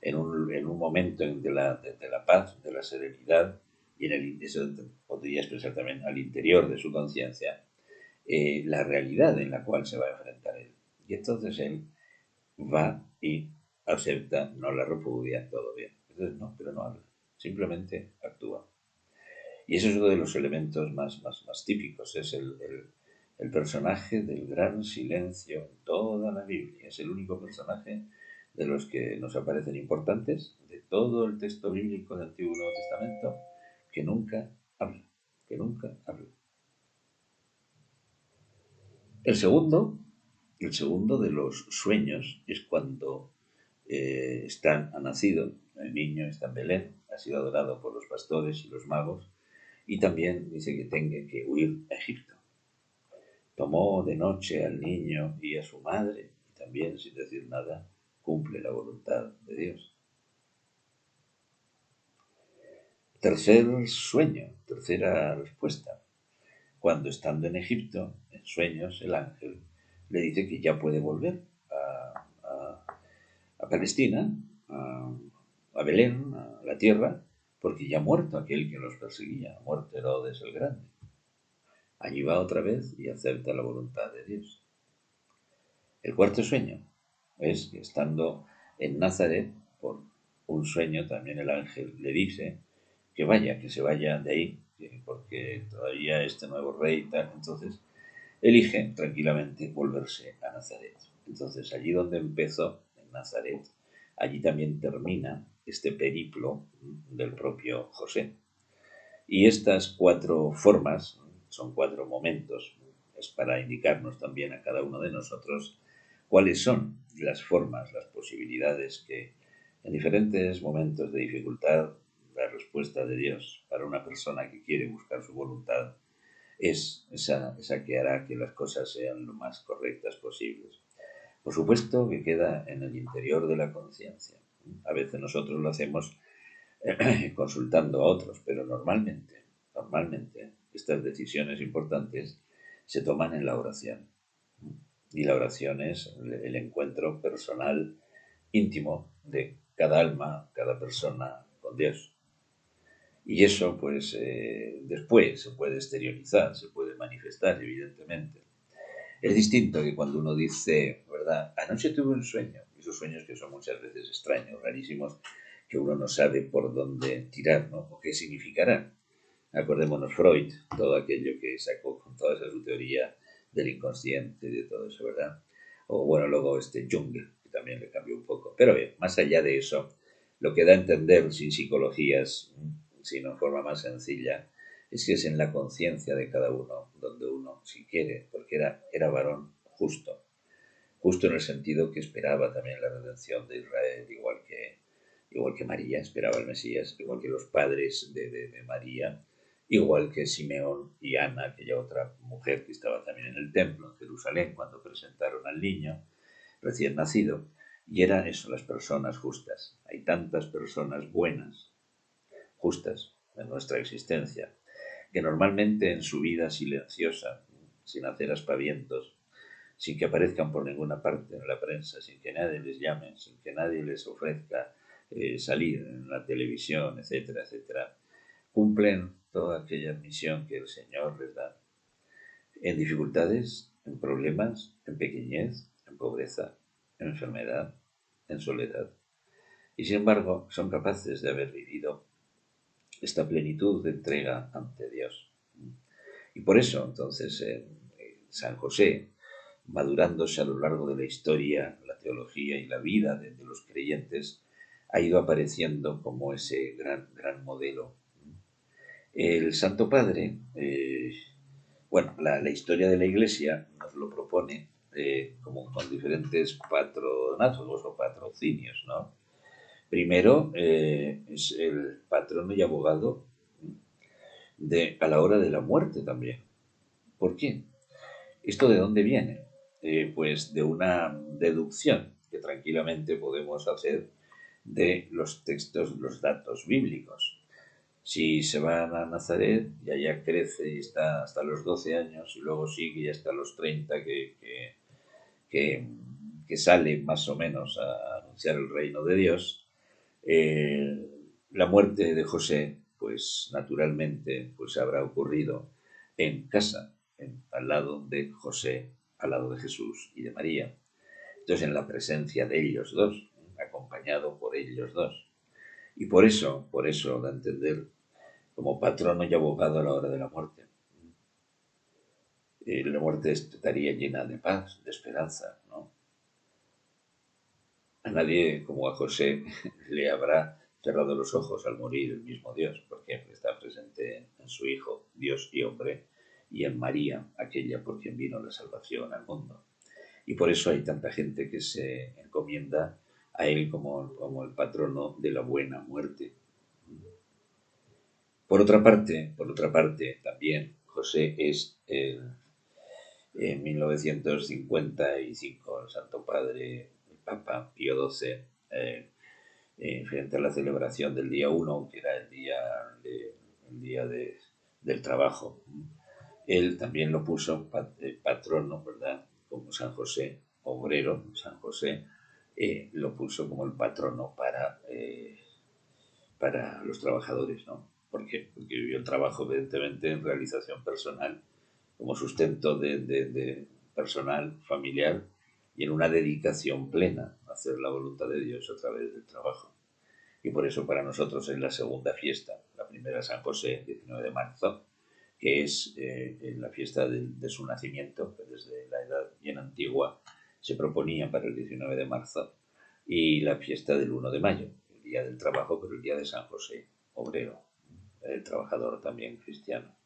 en un momento de la paz, de la serenidad, y eso podría expresar también al interior de su conciencia, la realidad en la cual se va a enfrentar él. Y entonces él va y acepta, no la repudia, todo bien. Entonces no, pero no habla, simplemente actúa. Y eso es uno de los elementos más típicos, es el personaje del gran silencio en toda la Biblia. Es el único personaje de los que nos aparecen importantes, de todo el texto bíblico del Antiguo y Nuevo Testamento, que nunca habla, que nunca habla. El segundo, el segundo de los sueños es cuando ha nacido, el niño está en Belén, ha sido adorado por los pastores y los magos, y también dice que tenga que huir a Egipto. Tomó de noche al niño y a su madre, y también, sin decir nada, cumple la voluntad de Dios. Tercer sueño, tercera respuesta. Cuando estando en Egipto, en sueños, el ángel le dice que ya puede volver a Palestina, a Belén, a la tierra, porque ya ha muerto aquel que los perseguía, ha muerto Herodes el Grande. Allí va otra vez y acepta la voluntad de Dios. El cuarto sueño es que estando en Nazaret, por un sueño también el ángel le dice que se vaya de ahí, porque todavía este nuevo rey y tal, entonces elige tranquilamente volverse a Nazaret. Entonces allí donde empezó, en Nazaret, allí también termina este periplo del propio José. Y estas 4 formas, son 4 momentos, es para indicarnos también a cada uno de nosotros cuáles son las formas, las posibilidades que en diferentes momentos de dificultad la respuesta de Dios para una persona que quiere buscar su voluntad es esa que hará que las cosas sean lo más correctas posibles. Por supuesto que queda en el interior de la conciencia. A veces nosotros lo hacemos consultando a otros, pero normalmente estas decisiones importantes se toman en la oración. Y la oración es el encuentro personal, íntimo de cada alma, cada persona con Dios. Y eso, pues, después se puede exteriorizar, se puede manifestar, evidentemente. Es distinto que cuando uno dice, ¿verdad? Anoche tuve un sueño, esos sueños que son muchas veces extraños, rarísimos, que uno no sabe por dónde tirar, ¿no? O qué significarán. Acordémonos Freud, todo aquello que sacó con toda esa su teoría del inconsciente y de todo eso, ¿verdad? O bueno, luego Jung, que también le cambió un poco. Pero bien, más allá de eso, lo que da a entender sin psicologías, sino en forma más sencilla, es que es en la conciencia de cada uno donde uno, si quiere, porque era varón justo en el sentido que esperaba también la redención de Israel, igual que María esperaba el Mesías, igual que los padres de María, igual que Simeón y Ana, aquella otra mujer que estaba también en el templo en Jerusalén cuando presentaron al niño recién nacido. Y eran eso, las personas justas. Hay tantas personas buenas, justas, en nuestra existencia, que normalmente en su vida silenciosa, sin hacer aspavientos, sin que aparezcan por ninguna parte en la prensa, sin que nadie les llame, sin que nadie les ofrezca salir en la televisión, etcétera, etcétera, cumplen toda aquella misión que el Señor les da. En dificultades, en problemas, en pequeñez, en pobreza, en enfermedad, en soledad. Y sin embargo, son capaces de haber vivido esta plenitud de entrega ante Dios. Y por eso, entonces, San José, madurándose a lo largo de la historia, la teología y la vida de los creyentes, ha ido apareciendo como ese gran modelo. El Santo Padre, bueno, la historia de la Iglesia nos lo propone como con diferentes patronazgos o patrocinios, ¿no? Primero es el patrono y abogado a la hora de la muerte también. ¿Por qué? ¿Esto de dónde viene? Pues de una deducción que tranquilamente podemos hacer de los textos, los datos bíblicos. Si se van a Nazaret y allá crece y está hasta los 12 años y luego sigue hasta los 30 que, que sale más o menos a anunciar el reino de Dios, eh, la muerte de José, pues naturalmente, pues habrá ocurrido en casa, al lado de José, al lado de Jesús y de María. Entonces, en la presencia de ellos dos, acompañado por ellos dos. Y por eso da a entender como patrono y abogado a la hora de la muerte. La muerte estaría llena de paz, de esperanza, ¿no? A nadie como a José le habrá cerrado los ojos al morir el mismo Dios, porque está presente en su Hijo, Dios y hombre, y en María, aquella por quien vino la salvación al mundo. Y por eso hay tanta gente que se encomienda a él como el patrono de la buena muerte. Por otra parte, también José es en 1955 el Santo Padre, el Papa Pío XII, frente a la celebración del día 1, que era el día del trabajo. Él también lo puso patrono, ¿verdad? Como San José, obrero, San José, lo puso como el patrono para los trabajadores, ¿no? ¿Por qué? Porque vivió el trabajo, evidentemente, en realización personal, como sustento de personal, familiar, y en una dedicación plena a hacer la voluntad de Dios a través del trabajo. Y por eso para nosotros es la segunda fiesta, la primera San José, 19 de marzo, que es la fiesta de su nacimiento, que desde la edad bien antigua se proponía para el 19 de marzo, y la fiesta del 1 de mayo, el día del trabajo, pero el día de San José, obrero, el trabajador también cristiano.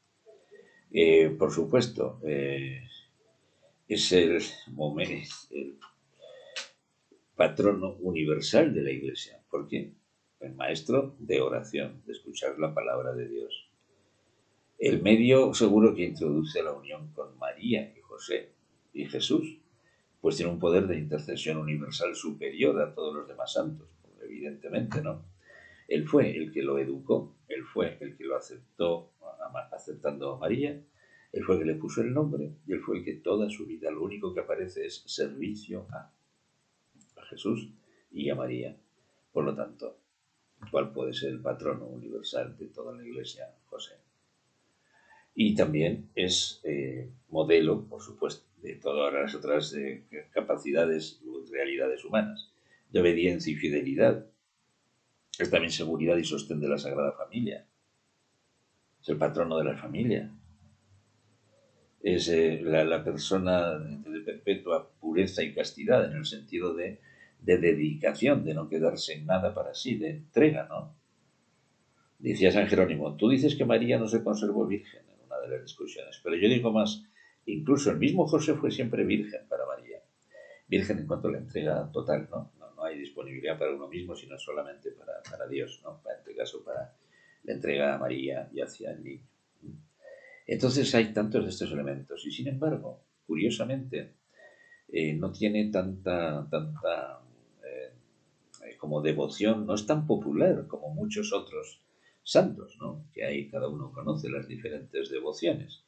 Por supuesto, es el patrono universal de la Iglesia. ¿Por qué? El maestro de oración, de escuchar la palabra de Dios. El medio seguro que introduce la unión con María y José y Jesús, pues tiene un poder de intercesión universal superior a todos los demás santos, evidentemente, ¿no? Él fue el que lo educó, él fue el que lo aceptó, aceptando a María, él fue el que le puso el nombre y él fue el que toda su vida lo único que aparece es servicio a Jesús y a María. Por lo tanto, ¿cuál puede ser el patrono universal de toda la Iglesia? José. Y también es modelo, por supuesto, de todas las otras capacidades y realidades humanas, de obediencia y fidelidad. Es también seguridad y sostén de la Sagrada Familia. Es el patrono de la familia. Es la persona de perpetua pureza y castidad, en el sentido de dedicación, de no quedarse en nada para sí, de entrega, ¿no? Decía San Jerónimo, tú dices que María no se conservó virgen en una de las discusiones, pero yo digo más, incluso el mismo José fue siempre virgen para María. Virgen en cuanto a la entrega total, ¿no? No hay disponibilidad para uno mismo, sino solamente para Dios, ¿no? En este caso, para la entrega a María y hacia el niño. Entonces hay tantos de estos elementos y, sin embargo, curiosamente, no tiene tanta como devoción, no es tan popular como muchos otros santos, ¿no? Que ahí cada uno conoce las diferentes devociones.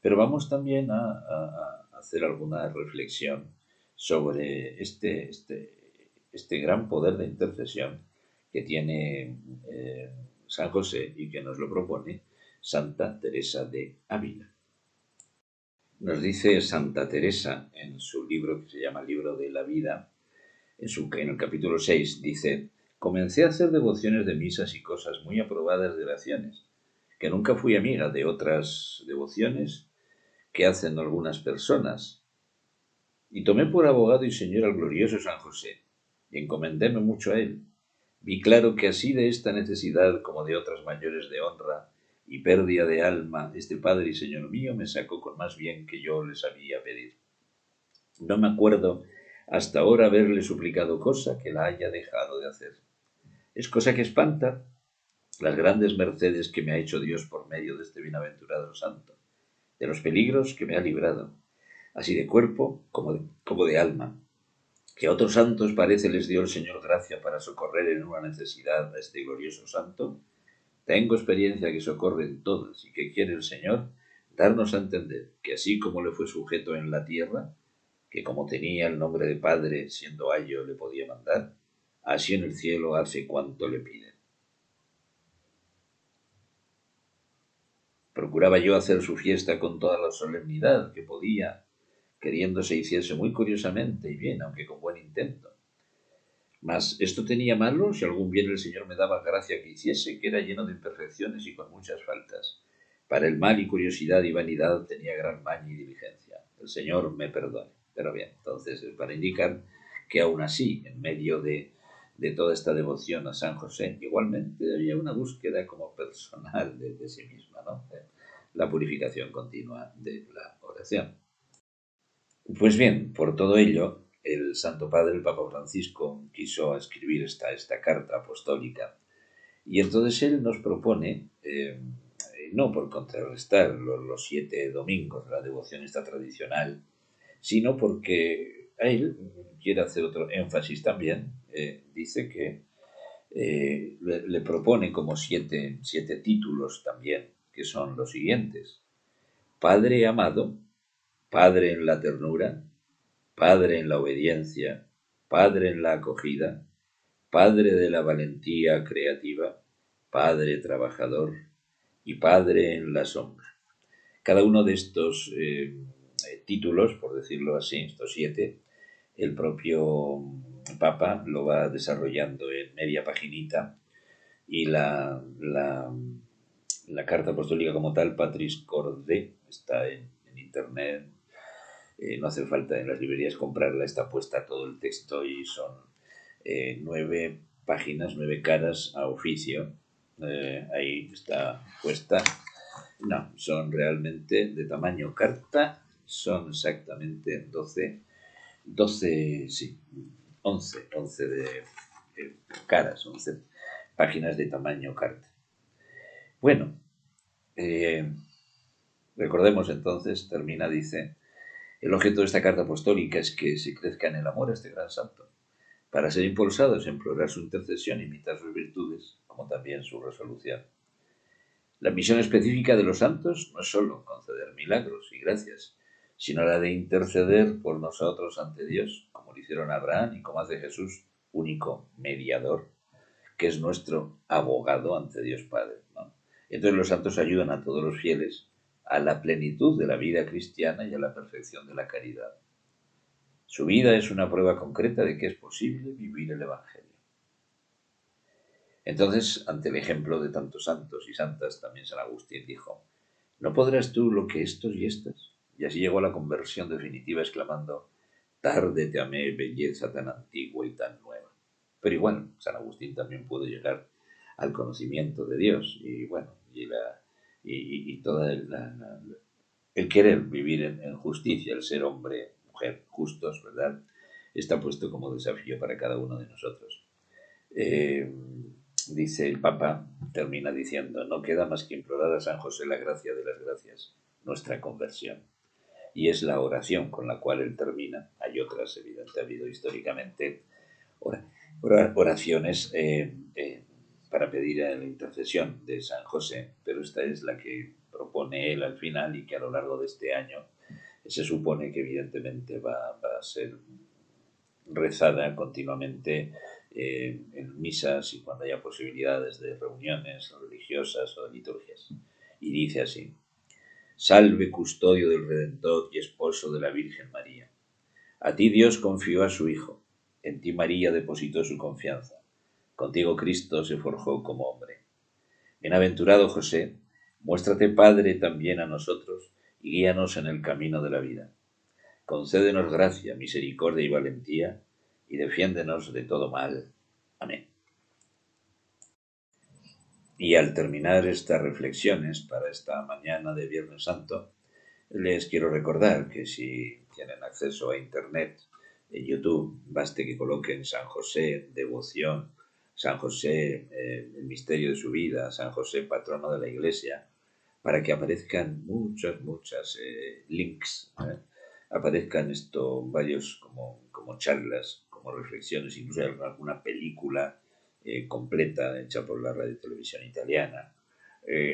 Pero vamos también a hacer alguna reflexión sobre este gran poder de intercesión que tiene San José y que nos lo propone Santa Teresa de Ávila. Nos dice Santa Teresa en su libro que se llama Libro de la Vida, en el capítulo 6, dice: comencé a hacer devociones de misas y cosas muy aprobadas de oraciones, que nunca fui amiga de otras devociones que hacen algunas personas, y tomé por abogado y señor al glorioso San José, y encomendéme mucho a él. Vi claro que así de esta necesidad como de otras mayores de honra y pérdida de alma, este Padre y Señor mío me sacó con más bien que yo le sabía pedir. No me acuerdo hasta ahora haberle suplicado cosa que la haya dejado de hacer. Es cosa que espanta las grandes mercedes que me ha hecho Dios por medio de este bienaventurado santo, de los peligros que me ha librado, así de cuerpo como de alma, que a otros santos parece les dio el Señor gracia para socorrer en una necesidad a este glorioso santo. Tengo experiencia que socorre en todas y que quiere el Señor darnos a entender que así como le fue sujeto en la tierra, que como tenía el nombre de Padre, siendo ayo le podía mandar, así en el cielo hace cuanto le piden. Procuraba yo hacer su fiesta con toda la solemnidad que podía, queriendo se hiciese muy curiosamente y bien, aunque con buen intento. Mas esto tenía malo si algún bien el Señor me daba gracia que hiciese, que era lleno de imperfecciones y con muchas faltas. Para el mal y curiosidad y vanidad tenía gran maña y diligencia. El Señor me perdone. Pero bien, entonces es para indicar que aún así, en medio de toda esta devoción a San José, igualmente había una búsqueda como personal de sí misma, ¿no? La purificación continua de la oración. Pues bien, por todo ello, el Santo Padre, el Papa Francisco, quiso escribir esta carta apostólica. Y entonces él nos propone, no por contrarrestar los 7 domingos de la devoción esta tradicional, sino porque a él quiere hacer otro énfasis también. Dice que le propone como siete títulos también, que son los siguientes: Padre amado, Padre en la ternura, Padre en la obediencia, Padre en la acogida, Padre de la valentía creativa, Padre trabajador y Padre en la sombra. Cada uno de estos títulos, por decirlo así, estos 7, el propio Papa lo va desarrollando en media paginita, y la carta apostólica como tal, Patris Corde, está en internet. No hace falta en las librerías comprarla, está puesta todo el texto y son 9 páginas, 9 caras a oficio. Ahí está puesta. No, son realmente de tamaño carta, son exactamente 12, sí, 11 de caras, 11 páginas de tamaño carta. Bueno, recordemos entonces, termina, dice: El objeto de esta carta apostólica es que se crezca en el amor a este gran santo, para ser impulsados a implorar su intercesión e imitar sus virtudes, como también su resolución. La misión específica de los santos no es solo conceder milagros y gracias, sino la de interceder por nosotros ante Dios, como lo hicieron Abraham y como hace Jesús, único mediador, que es nuestro abogado ante Dios Padre, ¿no? Entonces los santos ayudan a todos los fieles a la plenitud de la vida cristiana y a la perfección de la caridad. Su vida es una prueba concreta de que es posible vivir el Evangelio. Entonces, ante el ejemplo de tantos santos y santas, también San Agustín dijo: ¿no podrás tú lo que estos y estas? Y así llegó a la conversión definitiva, exclamando: tarde te amé, belleza tan antigua y tan nueva. Pero igual, San Agustín también pudo llegar al conocimiento de Dios y bueno, y toda el querer vivir en justicia, el ser hombre, mujer, justos, ¿verdad? Está puesto como desafío para cada uno de nosotros. Eh, Dice el Papa, termina diciendo: no queda más que implorar a San José la gracia de las gracias, nuestra conversión. Y es la oración con la cual él termina. Hay otras, evidentemente, ha habido históricamente oraciones para pedir a la intercesión de San José, pero esta es la que propone él al final y que a lo largo de este año se supone que evidentemente va a ser rezada continuamente en misas y cuando haya posibilidades de reuniones religiosas o de liturgias. Y dice así: salve, custodio del Redentor y esposo de la Virgen María. A ti Dios confió a su Hijo, en ti María depositó su confianza, contigo Cristo se forjó como hombre. Bienaventurado José, muéstrate Padre también a nosotros y guíanos en el camino de la vida. Concédenos gracia, misericordia y valentía, y defiéndenos de todo mal. Amén. Y al terminar estas reflexiones para esta mañana de Viernes Santo, les quiero recordar que si tienen acceso a Internet, en YouTube, baste que coloquen San José, devoción, San José, el misterio de su vida, San José, patrono de la Iglesia, para que aparezcan muchas links, aparezcan varios como charlas, como reflexiones, incluso alguna película completa hecha por la radio y televisión italiana.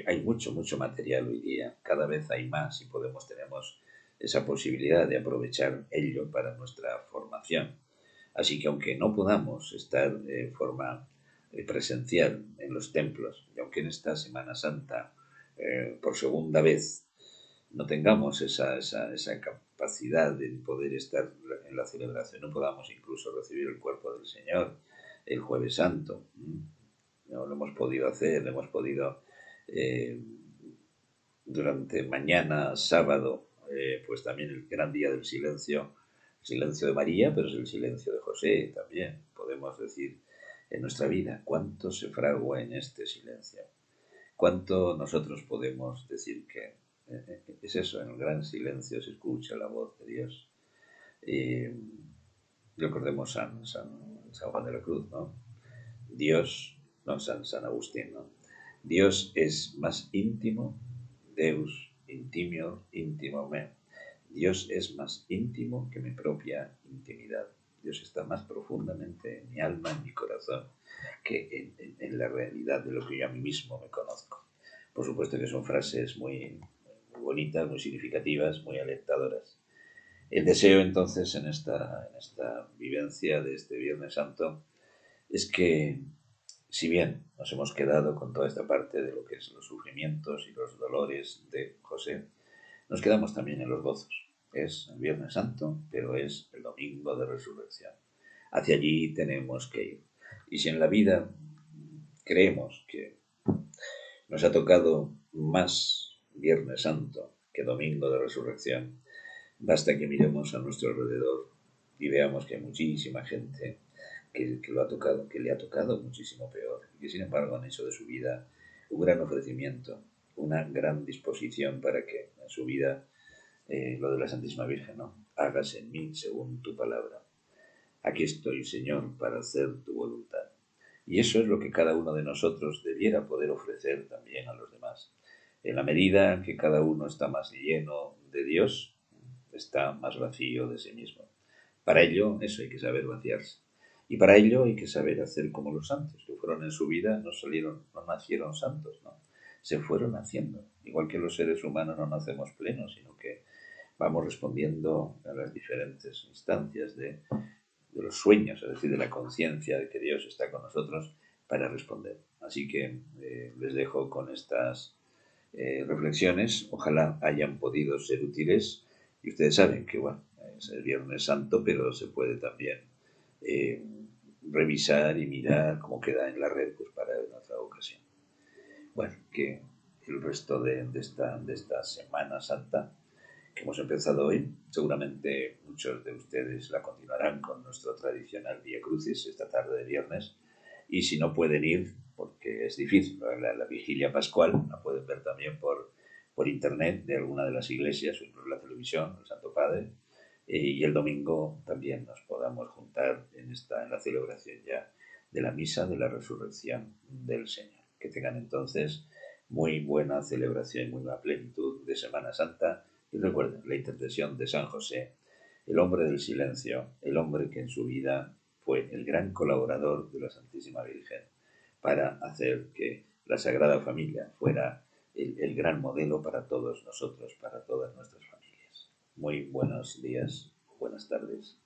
Hay mucho material hoy día, cada vez hay más y tenemos esa posibilidad de aprovechar ello para nuestra formación. Así que aunque no podamos estar de forma presencial en los templos, y aunque en esta Semana Santa por segunda vez no tengamos esa capacidad de poder estar en la celebración, no podamos incluso recibir el cuerpo del Señor el Jueves Santo. No lo hemos podido hacer, lo hemos podido durante mañana, sábado, pues también el gran día del silencio, silencio de María, pero es el silencio de José también. Podemos decir en nuestra vida cuánto se fragua en este silencio. ¿Cuánto nosotros podemos decir que es eso? En el gran silencio se escucha la voz de Dios. Recordemos San Juan de la Cruz, ¿no? Dios, no, San Agustín, ¿no? Dios es más íntimo, Deus intimio íntimo me. Dios es más íntimo que mi propia intimidad. Dios está más profundamente en mi alma, en mi corazón, que en la realidad de lo que yo a mí mismo me conozco. Por supuesto que son frases muy bonitas, muy significativas, muy alentadoras. El deseo entonces en esta vivencia de este Viernes Santo es que, si bien nos hemos quedado con toda esta parte de lo que es los sufrimientos y los dolores de José, nos quedamos también en los gozos. Es el Viernes Santo, pero es el domingo de resurrección. Hacia allí tenemos que ir. Y si en la vida creemos que nos ha tocado más Viernes Santo que Domingo de Resurrección, basta que miremos a nuestro alrededor y veamos que hay muchísima gente que lo ha tocado, que le ha tocado muchísimo peor, y que sin embargo han hecho de su vida un gran ofrecimiento, una gran disposición para que en su vida, lo de la Santísima Virgen, ¿no? Hágase en mí según tu palabra. Aquí estoy, Señor, para hacer tu voluntad. Y eso es lo que cada uno de nosotros debiera poder ofrecer también a los demás. En la medida que cada uno está más lleno de Dios, está más vacío de sí mismo. Para ello, eso hay que saber vaciarse. Y para ello hay que saber hacer como los santos, que fueron en su vida, no nacieron santos, ¿no? Se fueron haciendo. Igual que los seres humanos no nacemos plenos, sino que vamos respondiendo a las diferentes instancias de los sueños, es decir, de la conciencia de que Dios está con nosotros para responder. Así que les dejo con estas reflexiones. Ojalá hayan podido ser útiles. Y ustedes saben que, bueno, es el Viernes Santo, pero se puede también eh, revisar y mirar cómo queda en la red, pues para otra ocasión. Bueno, que el resto de esta Semana Santa que hemos empezado hoy, seguramente muchos de ustedes la continuarán con nuestro tradicional Vía Crucis esta tarde de viernes. Y si no pueden ir, porque es difícil, la vigilia pascual la pueden ver también por internet de alguna de las iglesias o incluso la televisión, el Santo Padre. Y el domingo también nos podamos juntar en la celebración ya de la misa de la resurrección del Señor. Que tengan entonces muy buena celebración y muy buena plenitud de Semana Santa. Y recuerden la intercesión de San José, el hombre del silencio, el hombre que en su vida fue el gran colaborador de la Santísima Virgen para hacer que la Sagrada Familia fuera el gran modelo para todos nosotros, para todas nuestras familias. Muy buenos días, buenas tardes.